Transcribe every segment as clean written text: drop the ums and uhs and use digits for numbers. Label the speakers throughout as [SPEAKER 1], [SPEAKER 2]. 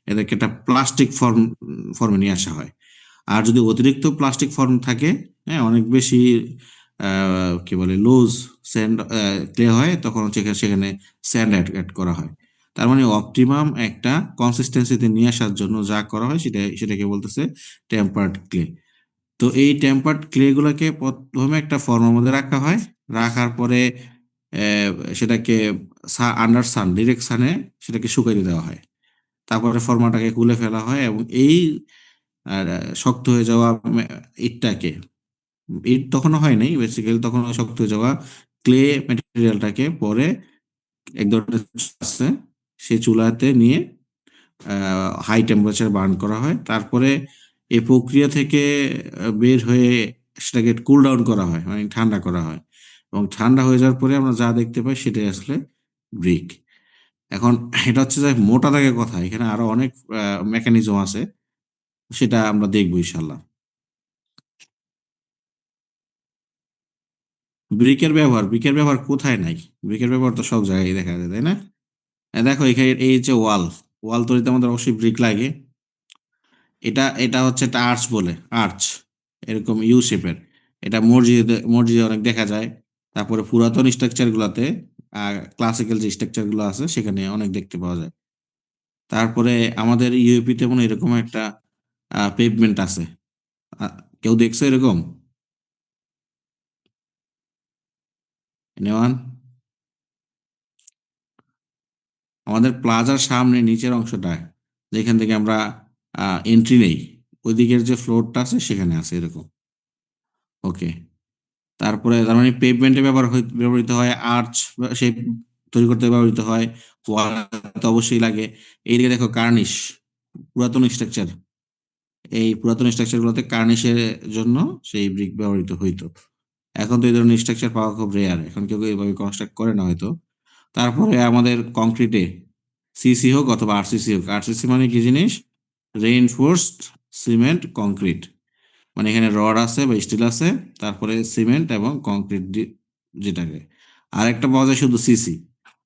[SPEAKER 1] এদেরকে একটা প্লাস্টিক ফর্মে নিয়ে আসা হয়। আর যদি অতিরিক্ত প্লাস্টিক ফর্ম থাকে, হ্যাঁ, অনেক বেশি কি বলে লুজ স্যান্ড ক্লে হয়, তখন হচ্ছে সেখানে স্যান্ড অ্যাড করা হয়। তার মানে অপটিমাম একটা কনসিস্টেন্সিতে নিয়ে আসার জন্য যা করা হয় সেটাকে বলতেছে টেম্পারড ক্লে। তো এই টেম্পারড ক্লে গুলোকে প্রথমে একটা ফর্মের মধ্যে রাখা হয়। রাখার পরে আহ, সেটাকে আন্ডার সান, ডিরেক্ট সানে সেটাকে শুকাইতে দেওয়া হয়। তারপরে ফর্মাটাকে খুলে ফেলা হয় এবং এই শক্ত হয়ে যাওয়া ইটটাকে, ইট তখনও হয় নাই বেসিক্যালি, তখন ওই শক্ত হয়ে যাওয়া ক্লে ম্যাটেরিয়ালটাকে পরে এক ধরনের চুলা আছে, সেই চুলাতে নিয়ে হাই টেম্পারেচার বার্ন করা হয়। তারপরে এই প্রক্রিয়া থেকে বের হয়ে সেটাকে কুল ডাউন করা হয়, মানে ঠান্ডা করা হয়। এবং ঠান্ডা হয়ে যাওয়ার পরে আমরা যা দেখতে পাই সেটাই আসলে ব্রিক। এখন এটা হচ্ছে যে মোটা দাগের কথা, এখানে আরো অনেক মেকানিজম আছে, সেটা আমরা দেখবো ইনশাল্লাহ। ব্রিকের ব্যবহার কোথায় নাই? ব্রিকের ব্যবহার তো সব জায়গায় দেখা যায়, তাই না? দেখো এখানে এই যে ওয়াল, ওয়াল তৈরিতে আমাদের অবশ্যই ব্রিক লাগে। এটা এটা হচ্ছে একটা আর্চ বলে, আর্চ, এরকম ইউ শেপের। এটা মসজিদে মসজিদে অনেক দেখা যায়। তারপরে পুরাতন স্ট্রাকচার গুলাতে, ক্লাসিক্যাল যে স্ট্রাকচার গুলো আছে সেখানে অনেক দেখতে পাওয়া যায়। তারপরে আমাদের ইউএপি তে মনে হয় এরকম একটা পেভমেন্ট আছে। আহ, কেউ দেখছো এরকম? এনিওয়ান? আমাদের প্লাজার সামনে নিচের অংশটা, যেখান থেকে আমরা এন্ট্রি নেই, ওই দিকের যে ফ্লোরটা আছে সেখানে আছে এরকম। ওকে। তারপরে তার মানে পেভমেন্টে ব্যবহৃত হয়, আর্চ শেপ তৈরি করতে ব্যবহৃত হয়, ওয়াল তো অবশ্যই লাগে। এইদিকে দেখো কার্নিশ, পুরাতন স্ট্রাকচার, এই পুরাতন স্ট্রাকচার গুলোতে কার্নিশের জন্য সেই ব্রিক ব্যবহৃত হইতো। এখন তো এই ধরনের স্ট্রাকচার পাওয়া খুব রেয়ার, এখন কেউ এইভাবে কনস্ট্রাক্ট করে না হয়তো। তারপরে আমাদের কংক্রিটে সিসি হোক অথবা আরসিসি হোক, আরসিসি মানে কি জিনিস? Reinforced cement concrete. মানে এখানে রড আছে বা স্টিল আছে, তারপরে সিমেন্ট এবং কংক্রিট, যেটাকে আরেকটা পাওয়া যায় শুধু সিসি।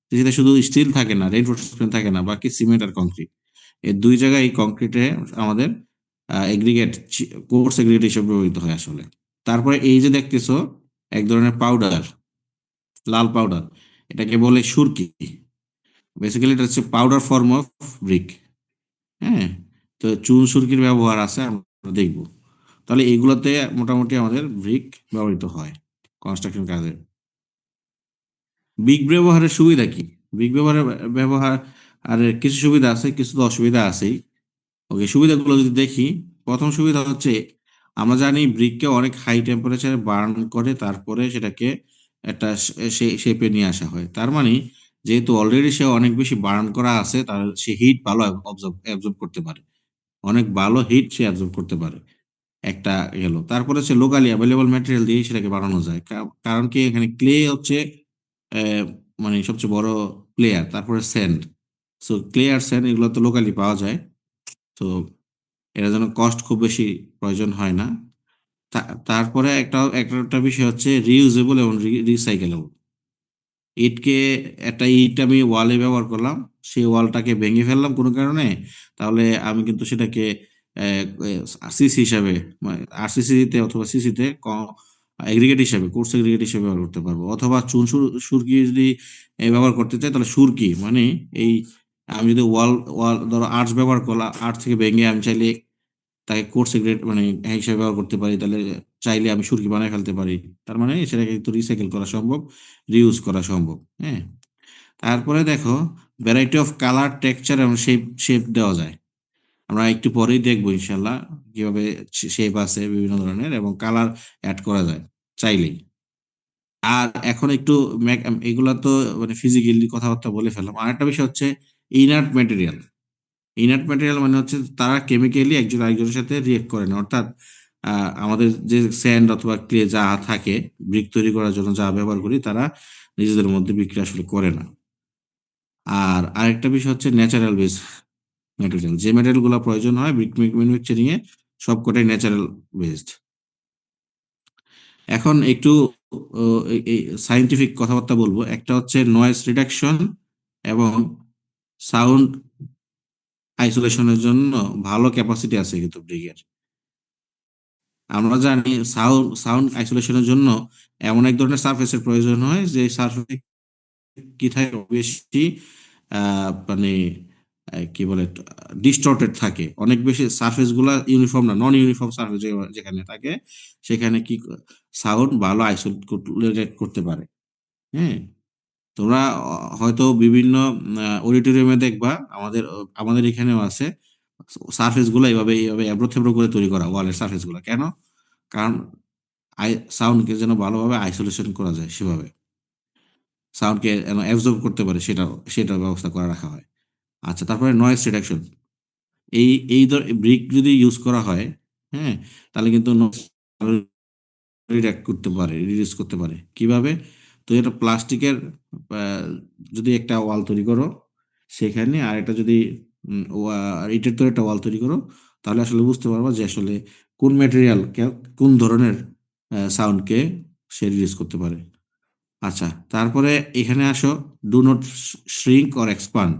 [SPEAKER 1] সিসিতে শুধু স্টিল থাকে না, রেইনফোর্সমেন্ট থাকে না, বাকি সিমেন্ট আর কংক্রিট। এই দুই জায়গায় এই কংক্রিটে আমাদের এগ্রিগেট, কোর্স এগ্রিগেট হিসেবে ব্যবহৃত হয় আসলে। তারপরে এই যে দেখতেছো এক ধরনের পাউডার, লাল পাউডার, এটাকে বলে সুরকি। বেসিক্যালি এটা হচ্ছে পাউডার ফর্ম অফ ব্রিক। হ্যাঁ, তো চুন সুরকির ব্যবহার আছে, আমরা দেখবো। তাহলে এইগুলোতে মোটামুটি আমাদের ব্রিক ব্যবহৃত হয় কনস্ট্রাকশন কাজে। বিগ ব্যবহারের সুবিধা কি? বিগ ব্যবহার আর কিছু সুবিধা আছে, কিছু তো অসুবিধা আছেই। ওকে, সুবিধাগুলো যদি দেখি, প্রথম সুবিধা হচ্ছে আমরা জানি ব্রিককে অনেক হাই টেম্পারেচারে বার্ন করে তারপরে সেটাকে একটা শেপে নিয়ে আসা হয়। তার মানে যেহেতু অলরেডি সে অনেক বেশি বার্ন করা আছে, তার সে হিট ভালো অ্যাবজর্ব করতে পারে, অনেক ভালো হিট সে অ্যাবজর্ব করতে পারে। একটা গেল। তারপরে হচ্ছে লোকালি অ্যাভেলেবল ম্যাটেরিয়াল দিয়ে সেটাকে বানানো যায়। কারণ কি এখানে ক্লে হচ্ছে আহ, মানে সবচেয়ে বড় প্লেয়ার। তারপরে স্যান্ড, সো ক্লে আর স্যান্ড এগুলো তো লোকালি পাওয়া যায়। তো এর জন্য কস্ট খুব বেশি প্রয়োজন হয় না। তারপরে একটা বিষয় হচ্ছে রিউজেবল এবং রিসাইকেলেবল। ইটকে, একটা ইট আমি ওয়ালে ব্যবহার করলাম, সেই ওয়ালটাকে ভেঙে ফেললাম কোনো কারণে, তাহলে আমি কিন্তু সেটাকে সিসি হিসাবে, আরসিসিতে অথবা সিসিতে এগ্রিগেট হিসাবে, কোর্স এগ্রিগেট হিসাবে ব্যবহার করতে পারবো। অথবা চুন সুরকি যদি ব্যবহার করতে চাই, তাহলে সুরকি মানে এই, আমি যদি ওয়াল ওয়াল ধরো আর্চ ব্যবহার করলাম, আর্চ থেকে ভেঙে আমি চাইলে তাকে কোর্স গ্রেড মানে হিসেবে ব্যবহার করতে পারি, তাহলে চাইলে আমি সুরকি বানায় ফেলতে পারি। তার মানে সেটাকে কিন্তু রিসাইকেল করা সম্ভব, রিউজ করা সম্ভব। হ্যাঁ। তারপরে দেখো ভ্যারাইটি অফ কালার, টেক্সচার এবং শেপ শেপ দেওয়া যায়। আমরা একটু পরেই দেখবো ইনশাল্লাহ কিভাবে শেপ আছে বিভিন্ন ধরনের এবং কালার অ্যাড করা যায় চাইলেই। আর এখন একটু এগুলা তো মানে ফিজিক্যালি কথাবার্তা বলে ফেললাম, আর একটা বিষয় হচ্ছে ইনার্ট ম্যাটেরিয়াল। ইনার্ট ম্যাটেরিয়াল মানে হচ্ছে তারা কেমিক্যালি একজন আরেকজনের সাথে রিয়েক্ট করে না, অর্থাৎ আমাদের যে স্যান্ড অথবা ক্লে যা থাকে ব্রিক তৈরি করার জন্য যা ব্যবহার করি, তারা নিজেদের মধ্যে বিক্রিয়া আসলে করে না। আর আরেকটা বিষয় হচ্ছে ন্যাচারাল বেস ম্যাটেরিয়াল, যে ম্যাটেরিয়াল গুলো প্রয়োজন হয় ব্রিক ম্যানুফ্যাকচারিং এ সবকটাই ন্যাচারাল বেসড। এখন একটু এই সাইন্টিফিক কথাবার্তা বলবো। একটা হচ্ছে নয়েজ রিডাকশন এবং সাউন্ড আইসোলেশনের জন্য ভালো ক্যাপাসিটি আছে কিন্তু ব্রিগের। আমরা জানি সাউন্ড সাউন্ড আইসোলেশনের জন্য এমন এক ধরনের সারফেসের প্রয়োজন হয় যে সারফেস কি থাকে বেশি মানে কি বলে ডিস্টর্টেড থাকে, অনেক বেশি সারফেস গুলা ইউনিফর্ম না, নন ইউনিফর্ম সারফেস যেখানে থাকে সেখানে কি সাউন্ড ভালো আইসোলেট করতে পারে। হ্যাঁ, তোমরা হয়তো বিভিন্ন অডিটোরিয়ামে দেখবা, আমাদের এখানেও আছে, সারফেস গুলো এইভাবে এইভাবে এবড়ো থেবড়ো করে তৈরি করা ওয়ালের সারফেস গুলো কেন? কারণ সাউন্ডকে যেন ভালোভাবে আইসোলেশন করা যায়, সেভাবে সাউন্ডকে যেন অ্যাবজর্ব করতে পারে সেটার ব্যবস্থা করে রাখা হয়। আচ্ছা, তারপরে নয়েজ রিডাকশন। এই এই ব্রিক যদি ইউজ করা হয়, হ্যাঁ, তাহলে কিন্তু রিডাক্ট করতে পারে, রিডিউস করতে পারে কিভাবে? তো এটা প্লাস্টিকের, যদি একটা ওয়াল তৈরি করো সেখানে আর একটা যদি ইটের তো একটা ওয়াল তৈরি করো, তাহলে আসলে বুঝতে পারবা যে আসলে কোন ম্যাটেরিয়াল কোন ধরনের সাউন্ডকে সে রিডিউস করতে পারে। আচ্ছা, তারপরে এখানে আসো, do not shrink or expand.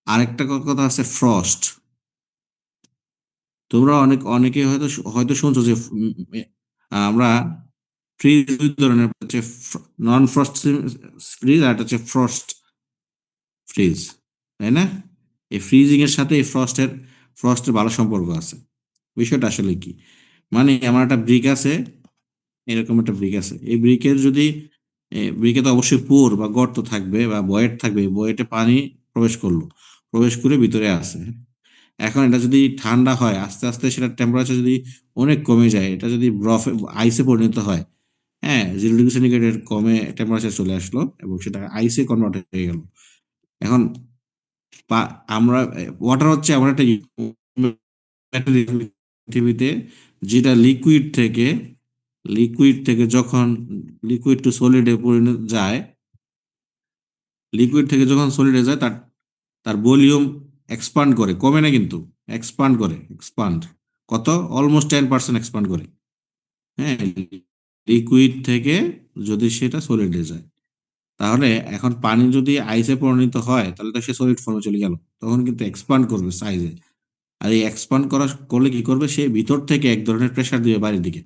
[SPEAKER 1] আরেকটা কথা আছে, ফ্রস্ট। তোমরা অনেকে হয়তো হয়তো শুনছো যে আমরা ফ্রিজ দুই ধরনের হচ্ছে, নন ফ্রস্ট ফ্রিজ আর একটা হচ্ছে ফ্রস্ট ফ্রিজ, তাই না? এই ফ্রিজিং এর সাথে এই ফ্রস্টের ভালো সম্পর্ক আছে। বিষয়টা আসলে কি, মানে আমার একটা ব্রিক আছে, এরকম একটা ব্রিক আছে, এই ব্রিকের যদি ব্রিকে তো অবশ্যই পোর বা গর্ত থাকবে বা ভয়েড থাকবে, ভয়েডে পানি প্রবেশ করলো, প্রবেশ করে ভিতরে আছে। এখন এটা যদি ঠান্ডা হয় আস্তে আস্তে, সেটা টেম্পারেচার যদি অনেক কমে যায়, এটা যদি বরফে আইসে পরিণত হয়, হ্যাঁ, 0 ডিগ্রি সেন্টিগ্রেডের কমে টেম্পারেচার চলে আসলো এবং সেটা আইসে কনভার্ট হয়ে গেল। এখন আমরা ওয়াটার হচ্ছে এমন একটা material পৃথিবীতে যেটা লিকুইড থেকে যখন লিকুইড টু সলিডে পরিণত যায়, লিকুইড থেকে যখন সলিডে যায় তার তার ভলিউম এক্সপান্ড করে, কমে না কিন্তু, এক্সপান্ড করে, এক্সপান্ড কত, অলমোস্ট 10% এক্সপান্ড করে। হ্যাঁ, লিকুইড থেকে যদি সেটা সলিডে যায়, তাহলে এখন পানি যদি আইসে পরিণত হয় তাহলে তো সে সলিড ফর্মে চলে গেল, তখন কিন্তু এক্সপান্ড করবে সাইজে। আর এই এক্সপান্ড করলে কি করবে, সে ভিতর থেকে এক ধরনের প্রেসার দিবে বাইরের দিকে,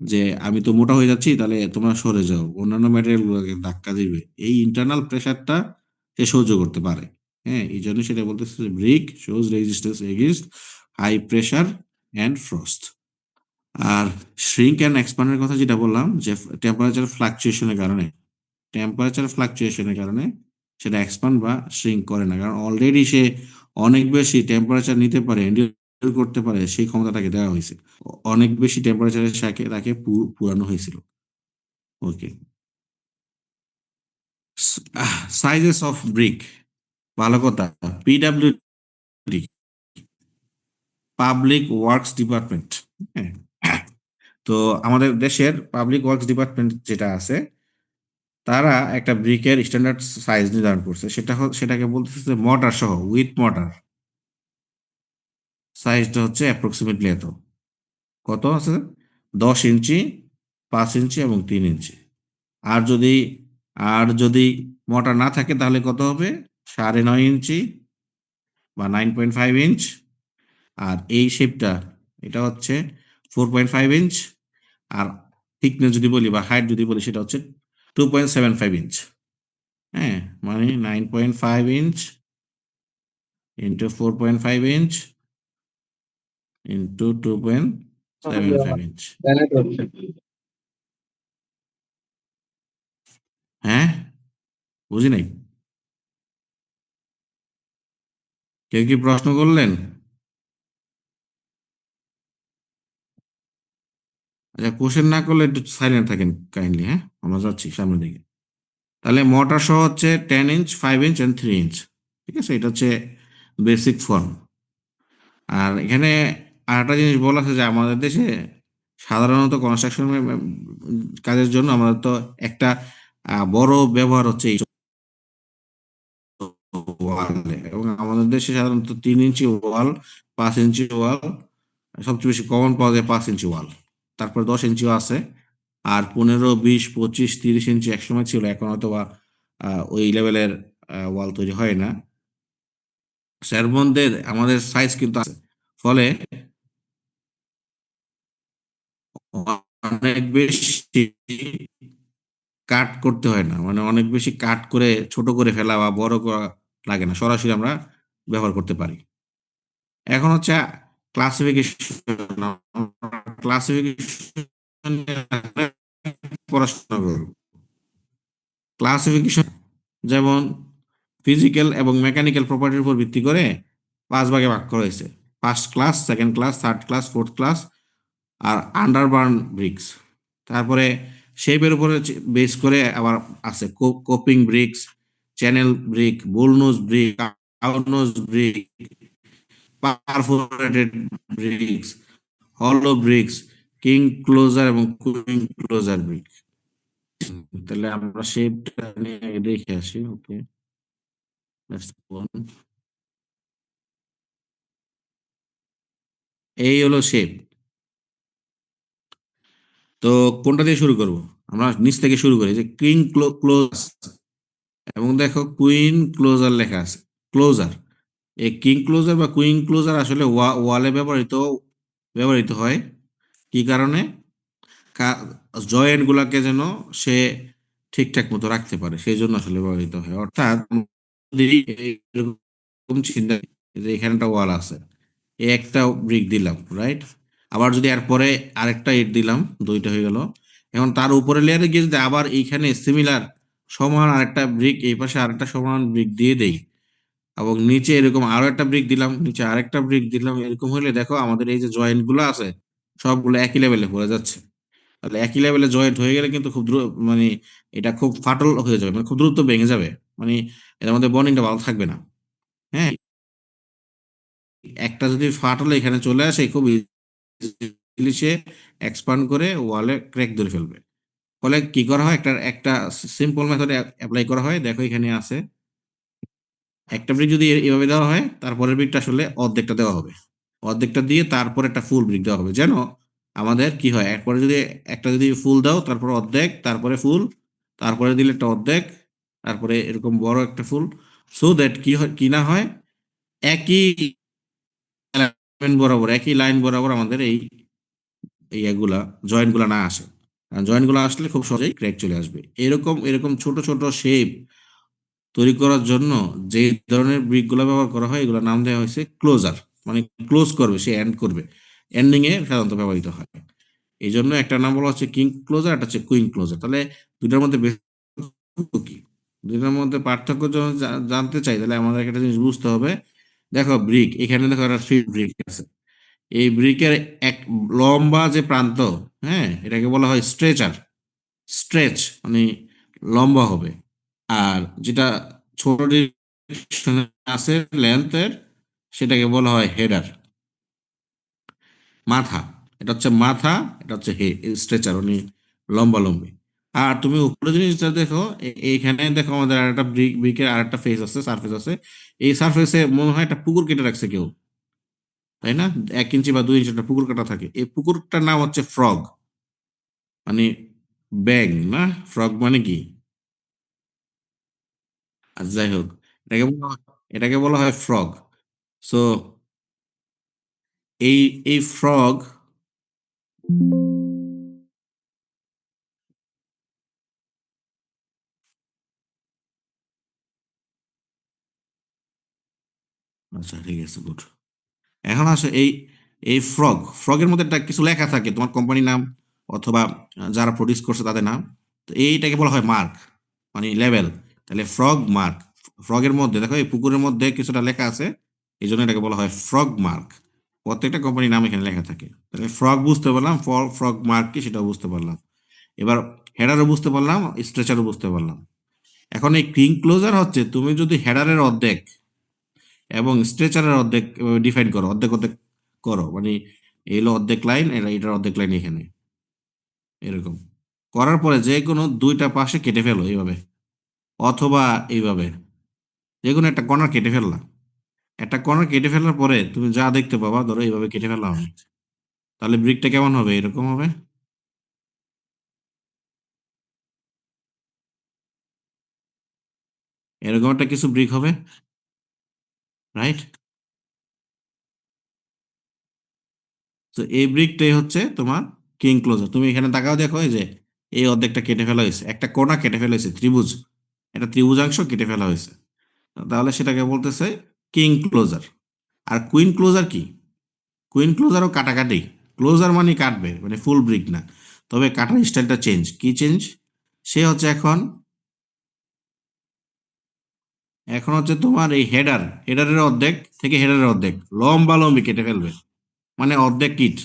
[SPEAKER 1] যে আমি তো মোটা হয়ে যাচ্ছি, তাহলে তোমরা সরে যাও, অন্যান্য ম্যাটেরিয়াল গুলোকে ধাক্কা দিবে, এই ইন্টারনাল প্রেসারটা সে সহ্য করতে পারে। হ্যাঁ, এই জন্য সেটা বলতেছে যে brick shows resistance against high pressure and frost. আর শ্রিঙ্ক অ্যান্ড এক্সপান্ডের কথা যেটা বললাম, যে টেম্পারেচার ফ্লাকচুয়েশনের কারণে টেম্পারেচার ফ্লাকচুয়েশনের কারণে সেটা এক্সপান্ড বা শ্রিঙ্ক করে না, কারণ অলরেডি সে অনেক বেশি টেম্পারেচার নিতে পারে, এন্ডিওর করতে পারে, সেই ক্ষমতা তাকে দেওয়া হয়েছে, অনেক বেশি টেম্পারেচারের সাথে তাকে পুরানো হয়েছিল। ওকে, সাইজেস অফ ব্রিক, ভালো কথা। PWD, public works department. হ্যাঁ, তো আমাদের দেশের পাবলিক ওয়ার্কস ডিপার্টমেন্ট যেটা আছে, তারা একটা ব্রিকের স্ট্যান্ডার্ড সাইজ নির্ধারণ করছে, সেটাকে বলতেছে মর্টার সহ, উইথ মর্টার সাইজটা হচ্ছে অ্যাপ্রক্সিমেটলি এত, কত আছে, 10 ইঞ্চি, 5 ইঞ্চি এবং 3 ইঞ্চি। আর যদি আর যদি মোটা না থাকে তাহলে কত হবে, 9.5 ইঞ্চি বা 9.5 ইঞ্চ। আর এই শেপটা, এটা হচ্ছে 4.5 ইঞ্চ। আর থিকনেস যদি বলি বা হাইট যদি বলি, সেটা হচ্ছে 2.75 ইঞ্চ। হ্যাঁ, মানে 9.5 inch into 4.5 inch into 2.75 inch. হ্যাঁ, বুঝি নাই, কেউ কি প্রশ্ন করলেন? আচ্ছা, কোশ্চেন না করলে একটু সাইলেন্ট থাকেন কাইন্ডলি, হ্যাঁ, আমরা যাচ্ছি সামনের দিকে। তাহলে মোটর সহ হচ্ছে 10 ইঞ্চ, 5 ইঞ্চ অ্যান্ড 3 ইঞ্চ। ঠিক আছে, এটা হচ্ছে বেসিক ফর্ম। আর এখানে আরেকটা জিনিস বলা আছে যে আমাদের দেশে সাধারণত কনস্ট্রাকশন কাজের জন্য আমাদের তো একটা বড় ব্যবহার হচ্ছে এই ওয়ালে, এবং আমাদের দেশে সাধারণত 3 ইঞ্চি ওয়াল, 5 ইঞ্চি ওয়াল, সবচেয়ে বেশি কমন পাওয়া যায় 5 ইঞ্চি ওয়াল, তারপর 10 ইঞ্চিও আছে। আর 15, 20, 25, 30 ইঞ্চি একসময় ছিল, এখন হয়তো বা ওই লেভেলের ওয়াল তৈরি হয় না। স্যালমনদের আমাদের সাইজ কিন্তু আছে, ফলে অনেক বেশি কাট করতে হয় না, মানে অনেক বেশি কাট করে ছোট করে ফেলা বা বড় করা লাগে না, সরাসরি আমরা ব্যবহার করতে পারি। এখন হচ্ছে ক্লাসিফিকেশন। ক্লাসিফিকেশন পড়াশোনা করব। ক্লাসিফিকেশন যেমন ফিজিক্যাল এবং মেকানিক্যাল প্রপার্টির উপর ভিত্তি করে 5 ভাগে ভাগ করা হয়েছে: first class, second class, third class, fourth class, আর আন্ডারবার্ন ব্রিক্স। তারপরে শেপের উপরে বেস করে আবার আছে coping bricks, channel brick, bullnose brick, outnose brick, perforated bricks, হলো ব্রিক্স, কিং ক্লোজার এবং কুইন ক্লোজার ব্রিক। তাহলে আমরা শেপটা নিয়ে দেখে আসি। ওকে, এই হলো শেপ। তো কোনটা দিয়ে শুরু করব? আমরা নিচ থেকে শুরু করি, যে কিং ক্লোজ, এবং দেখো কুইন ক্লোজার লেখা আছে। ক্লোজার, এই কিং ক্লোজার বা কুইন ক্লোজার আসলে ওয়ালে ব্যবহৃত হয়। কি কারণে? জয়েন্ট গুলাকে যেন সে ঠিকঠাক মতো রাখতে পারে, সেই জন্য আসলে ব্যবহৃত হয়। অর্থাৎ যদি এরকম চিন্তা করি যে এখানে একটা ওয়াল আছে, এই একটা ব্রিক দিলাম, রাইট? আবার যদি এরপরে আরেকটা ইট দিলাম, দুইটা হয়ে গেল। এখন তার উপরে লেয়ারে গিয়ে যদি আবার এইখানে সিমিলার সমান আরেকটা ব্রিক, এই পাশে আরেকটা সমান ব্রিক দিয়ে দেই, এবং নিচে এরকম আরো একটা ব্রিক দিলাম, নিচে আরেকটা ব্রিক দিলাম, এরকম হলে দেখো আমাদের এই যে জয়েন্ট গুলো আছে সবগুলো একই লেভেলে পড়ে যাচ্ছে। তাহলে একই লেভেলে জয়েন্ট হয়ে গেলে কিন্তু খুব দ্রুত, মানে এটা খুব ফাটল হয়ে যাবে, মানে খুব দ্রুত ভেঙে যাবে, মানে এর মধ্যে বন্ডিংটা ভালো থাকবে না। হ্যাঁ, একটা যদি ফাটল এখানে চলে আসে, খুব ইজিলি সে এক্সপান্ড করে ওয়ালে ক্র্যাক ধরে ফেলবে। ফলে কি করা হয়, একটা একটা সিম্পল মেথডে অ্যাপ্লাই করা হয়। দেখো এখানে আছে, একটা ব্রিক যদি এভাবে দেওয়া হয়, তারপরের ব্রিকটা আসলে অর্ধেকটা দেওয়া হবে, অর্ধেকটা দিয়ে তারপর একটা ফুল ব্রিক দেওয়া হবে, যেন আমাদের কি হয়, একবারে যদি একটা যদি ফুল দাও, তারপর অর্ধেক, তারপরে ফুল, তারপরে দিলে একটা অর্ধেক, তারপরে এরকম বড় একটা ফুল, সো দ্যাট কি হয়, কি না হয়, একই লাইন বরাবর, একই লাইন বরাবর আমাদের এই এইগুলা জয়েন্ট গুলা না আসে। জয়েন্ট গুলো আসলে খুব সহজেই ক্র্যাক চলে আসবে। এরকম এরকম ছোট ছোট শেপ তৈরি করার জন্য যে ধরনের ব্রিক গুলো ব্যবহার করা হয়, এগুলোর নাম দেওয়া হয়েছে ক্লোজার। মানে ক্লোজ করবে, সে এন্ড করবে, এন্ডিং এ সাধারণত ব্যবহৃত হয়। এই জন্য একটা নাম বলা হচ্ছে কিং ক্লোজার, একটা হচ্ছে কুইন ক্লোজার। তাহলে দুটার মধ্যে পার্থক্য কি? দুটার মধ্যে পার্থক্য যখন জানতে চাই, তাহলে আমাদের একটা জিনিস বুঝতে হবে। দেখো ব্রিক, এখানে দেখো একটা থ্রি ব্রিক আছে। এই ব্রিকের এক লম্বা যে প্রান্ত, হ্যাঁ, এটাকে বলা হয় স্ট্রেচার। স্ট্রেচ মানে লম্বা হবে। আর যেটা ছোট ডিরেকশনে আছে লেন্থের, সেটাকে বলা হয় হেডার, মাথা। এটা হচ্ছে মাথা, এটা হচ্ছে স্ট্রেচার মানে লম্বা লম্বি। আর তুমি উপরে জিনিসটা দেখো, এইখানে দেখো আমাদের আর একটা ব্রিকের আর একটা ফেস আছে, সারফেস আছে। এই সারফেসে মনে হয় একটা পুকুর কেটে রাখছে কেউ, তাই না? 1 ইঞ্চি বা 2 ইঞ্চি একটা পুকুর কাটা থাকে। এই পুকুরটার নাম হচ্ছে ফ্রগ, মানে ব্যাং না। ফ্রগ মানে কি? আর যাই হোক, এটাকে বলা হয় ফ্রগ। সো এই এই ফ্রগ, আচ্ছা ঠিক আছে, গুড। এখন আসে এই এই ফ্রগের মধ্যে একটা কিছু লেখা থাকে, তোমার কোম্পানির নাম অথবা যারা প্রডিউস করছে তাদের নাম। তো এইটাকে বলা হয় মার্ক, মানে লেভেল। তাহলে ফ্রগ মার্ক, ফ্রগের মধ্যে দেখো এই পুকুরের মধ্যে কিছুটা লেখা আছে, এই জন্য এটাকে বলা হয় ফ্রগ মার্ক। প্রত্যেকটা কোম্পানির নাম এখানে লেখা থাকে। তাহলে ফ্রগ বুঝতে পারলাম, ফ্রগ মার্ক কি সেটাও বুঝতে পারলাম। এবার হেডারও বুঝতে পারলাম, স্ট্রেচারও বুঝতে পারলাম। এখন এই ক্রিং ক্লোজার হচ্ছে, তুমি যদি হেডারের অর্ধেক এবং স্ট্রেচারের অর্ধেক ডিফাইন করো, অর্ধেক অর্ধেক করো, মানে এই হলো অর্ধেক লাইন, এটার অর্ধেক লাইন এখানে, এরকম করার পরে যে কোনো দুইটা পাশে কেটে ফেলো এইভাবে, অথবা এইভাবে যে কোনো একটা কর্নার কেটে ফেললাম। একটা কর্নার কেটে ফেলার পরে তুমি যা দেখতে পাবা, ধরো এইভাবে কেটে ফেললাম আমি, তাহলে ব্রিকটা কেমন হবে? এরকম হবে। এরকম একটা কিছু ব্রিক হবে। রাইট? তো এই ব্রিকটাই হচ্ছে তোমার কিং ক্লোজার। তুমি এখানে তাকাও, দেখো এই যে এই অর্ধেকটা কেটে ফেলা হয়েছে, একটা কোণা কেটে ফেলা হয়েছে, ত্রিভুজ, একটা ত্রিভুজাংশ কেটে ফেলা হয়েছে। তাহলে সেটাকে বলতেছে কিং ক্লোজার। আর কুইন ক্লোজার কি? কুইন ক্লোজারও কাটাকাটি। ক্লোজার মানে কাটবে, মানে ফুল ব্রিক না, তবে কাটার স্টাইলটা চেঞ্জ। কি চেঞ্জ? সে হচ্ছে এখন, এখন হচ্ছে তোমার এই হেডারের অর্ধেক থেকে হেডারের অর্ধেক লম্বা লম্বি কেটে ফেলবে, মানে অর্ধেক কিট।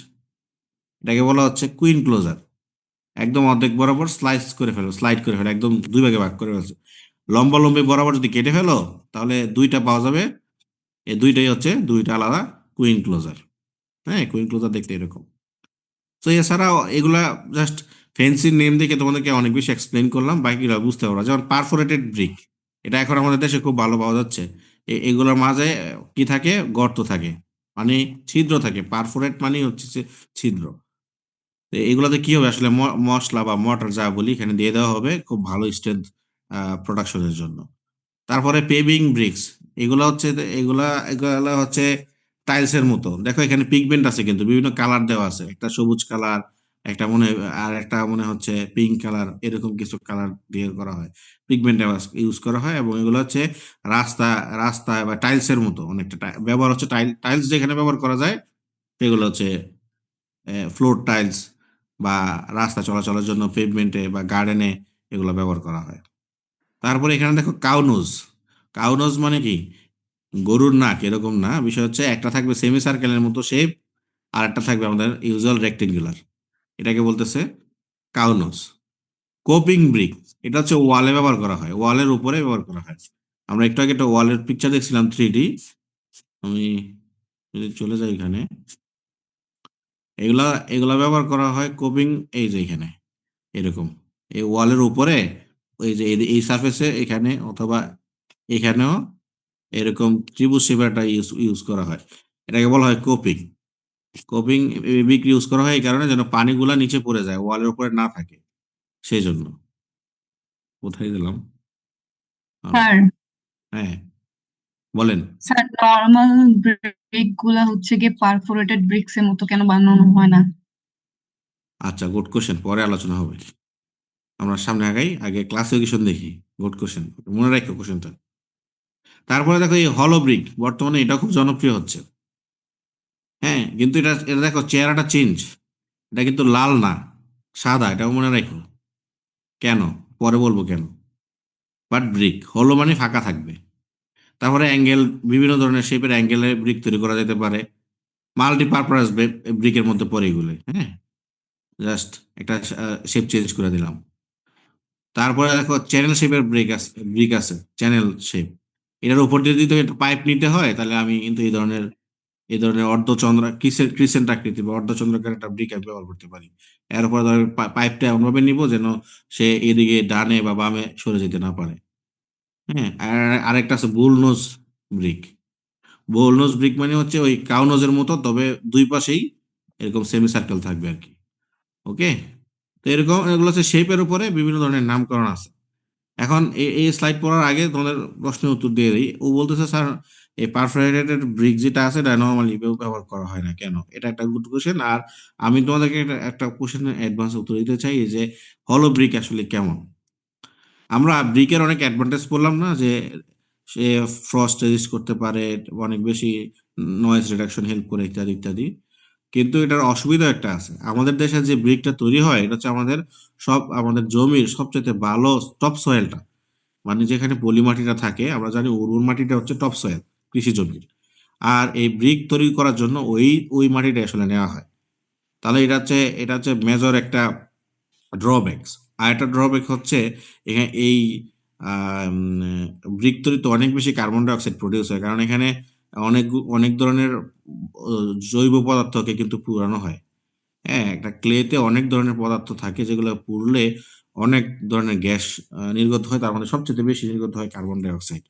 [SPEAKER 1] এটাকে বলা হচ্ছে কুইন ক্লোজার। একদম অর্ধেক বরাবর স্লাইস করে ফেলো, স্লাইড করে ফেলো, একদম দুই ভাগে ভাগ করে ফেলছো। লম্বা লম্বি বরাবর যদি কেটে ফেলো, তাহলে দুইটা পাওয়া যাবে। এই দুইটাই হচ্ছে দুইটা আলাদা কুইন ক্লোজার। হ্যাঁ, কুইন ক্লোজার দেখতে এরকম। তো এছাড়াও এগুলা জাস্ট ফ্যান্সি নেম দেখে তোমাদেরকে অনেক বেশি এক্সপ্লেন করলাম, বাকিরা বুঝতে পারবো। যেমন পারফোরেটেড ব্রিক, এটা এখন আমাদের দেশে খুব ভালো পাওয়া যাচ্ছে। এগুলোর মাঝে কি থাকে? গর্ত থাকে, মানে ছিদ্র থাকে। পারফোরেট মানে হচ্ছে যে ছিদ্র। তো এগুলোতে কি হবে আসলে, মশলা বা মটর যা বলি এখানে দিয়ে দেওয়া হবে, খুব ভালো স্ট্রেংথ প্রোডাকশনের জন্য। তারপরে পেভিং ব্রিক্স, এগুলো হচ্ছে, এগুলা এগুলা হচ্ছে টাইলসের মতো। দেখো এখানে পিগমেন্ট আছে, কিন্তু বিভিন্ন কালার দেওয়া আছে, একটা সবুজ কালার, একটা মনে, আর একটা মনে হচ্ছে পিঙ্ক কালার, এরকম কিছু কালার দিয়ে করা হয়, পিগমেন্ট ইউজ করা হয়। এবং এগুলো হচ্ছে রাস্তা রাস্তায় বা টাইলসের মতো অনেকটা ব্যবহার হচ্ছে। টাইলস যেখানে ব্যবহার করা যায় সেগুলো হচ্ছে ফ্লোর টাইলস, বা রাস্তা চলাচলের জন্য পেভমেন্টে বা গার্ডেনে এগুলো ব্যবহার করা হয়। তারপরে এখানে দেখো কাউনোজ। কাউনোজ মানে কি? গরুর নাক এরকম না, বিষয় হচ্ছে একটা থাকবে সেমি সার্কেলের মতো শেপ, আর একটা থাকবে আমাদের ইউজুয়াল রেক্টেঙ্গুলার। এটাকে বলতেছে কাউনোজ। কোপিং ব্রিক, এটা হচ্ছে ওয়ালে ব্যবহার করা হয়, ওয়ালের উপরে ব্যবহার করা হয়। আমরা একটু আগে একটা ওয়ালের পিকচার দেখছিলাম 3D। আমি যদি চলে যাই এখানে, এগুলা এগুলা ব্যবহার করা হয় কোপিং। এই যে এখানে এরকম এই ওয়ালের উপরে, ওই যে এই সারফেসে এখানে অথবা এখানেও এরকম ত্রিভুজ শেপের একটা ইউজ ইউজ করা হয়। এটাকে বলা হয় কোপিং। কোপিং বিক্রি ইউজ করা হয় এই কারণে যেন পানিগুলা নিচে পড়ে যায়, ওয়ালের উপরে না থাকে, সেই জন্য। কোথায় গেলাম? আহ,
[SPEAKER 2] স্যার
[SPEAKER 1] হ্যাঁ, বলেন।
[SPEAKER 2] স্যার নর্মাল ব্রিক গুলা হচ্ছে গিয়ে পারফোরেটেড ব্রিক্স এর মতো কেন বানানো হয় না?
[SPEAKER 1] আচ্ছা, গুড কোশ্চেন, পরে আলোচনা হবে। আমরা সামনে আগাই, আগে ক্লাসিফিকেশন দেখি। গুড কোশ্চেন, মনে রাখো কোশ্চেনটা। তারপরে দেখো এই হলো ব্রিক, বর্তমানে এটা খুব জনপ্রিয় হচ্ছে। হ্যাঁ, কিন্তু এটা এটা দেখো চেহারাটা চেঞ্জ। এটা কিন্তু লাল না, সাদা, এটাও মনে রাখো। কেন? পরে বলবো কেন। বাট ব্রিক হলো মানে ফাঁকা থাকবে। তারপরে অ্যাঙ্গেল, বিভিন্ন ধরনের শেপের অ্যাঙ্গেলের ব্রিক তৈরি করা যেতে পারে। মাল্টিপারপাস ব্রিকের মধ্যে পড়ে এগুলো। হ্যাঁ, জাস্ট একটা শেপ চেঞ্জ করে দিলাম। তারপরে দেখো চ্যানেল শেপের ব্রিক আছে, চ্যানেল শেপ। এটার উপর দিয়ে যদি একটা পাইপ নিতে হয়, তাহলে আমি কিন্তু এই ধরনের অর্ধচন্দ্র ক্রিসেন্ট আকৃতি বা অর্ধচন্দ্রাকার একটা ব্রিক আমি ব্যবহার করতে পারি। এরপর ধর পাইপটা এমনভাবে নিব যেন সে এদিকে ডানে বা বামে সরে যেতে না পারে। হ্যাঁ, আর আরেকটা আছে বুলনোজ ব্রিক। বুলনোজ ব্রিক মানে হচ্ছে ওই কাউনোজের মতো, তবে দুই পাশেই এরকম সেমি সার্কেল থাকবে আর কি। ওকে। তো এরকম এগুলো হচ্ছে শেপের উপরে বিভিন্ন ধরনের নামকরণ আছে। এখন এই স্লাইড পড়ার আগে তোমাদের প্রশ্নের উত্তর দিয়ে দিই। ও বলতেছে স্যার, এই পারফোরেটেড ব্রিক যেটা আছে এটা নর্মালি ব্যবহার করা হয় না কেন? এটা একটা গুড কোশ্চেন। আর আমি তোমাদেরকে একটা কোশ্চেনের অ্যাডভান্স উত্তর দিতে চাই, যে হলো ব্রিক আসলে কেমন। আমরা ব্রিকের অনেক অ্যাডভান্টেজ বললাম না, যে সে ফ্রস্ট রেজিস্ট করতে পারে, অনেক বেশি নয়েজ রিডাকশন হেল্প করে, ইত্যাদি ইত্যাদি। কিন্তু এটার অসুবিধা একটা আছে। আমাদের দেশে যে ব্রিকটা তৈরি হয়, এটা হচ্ছে আমাদের জমির সবচেয়ে ভালো টপ সয়েলটা, মানে যেখানে পলি মাটিটা থাকে, আমরা জানি উর্বর মাটিটা হচ্ছে টপ সয়েল কৃষি জমির। আর এই ব্রিক তৈরি করার জন্য ওই ওই মাটিটা আসলে নেওয়া হয়। তাহলে এটা হচ্ছে মেজর একটা ড্রব্যাকস। আর একটা ড্রব্যাক হচ্ছে এখানে এই ব্রিক তৈরিতে অনেক বেশি কার্বন ডাই অক্সাইড প্রডিউস হয়, কারণ এখানে অনেক অনেক ধরনের জৈব পদার্থকে কিন্তু পুরানো হয়। হ্যাঁ, একটা ক্লেতে অনেক ধরনের পদার্থ থাকে, যেগুলো পুড়লে অনেক ধরনের গ্যাস নির্গত হয়, তার মধ্যে সবচেয়ে বেশি নির্গত হয় কার্বন ডাই অক্সাইড।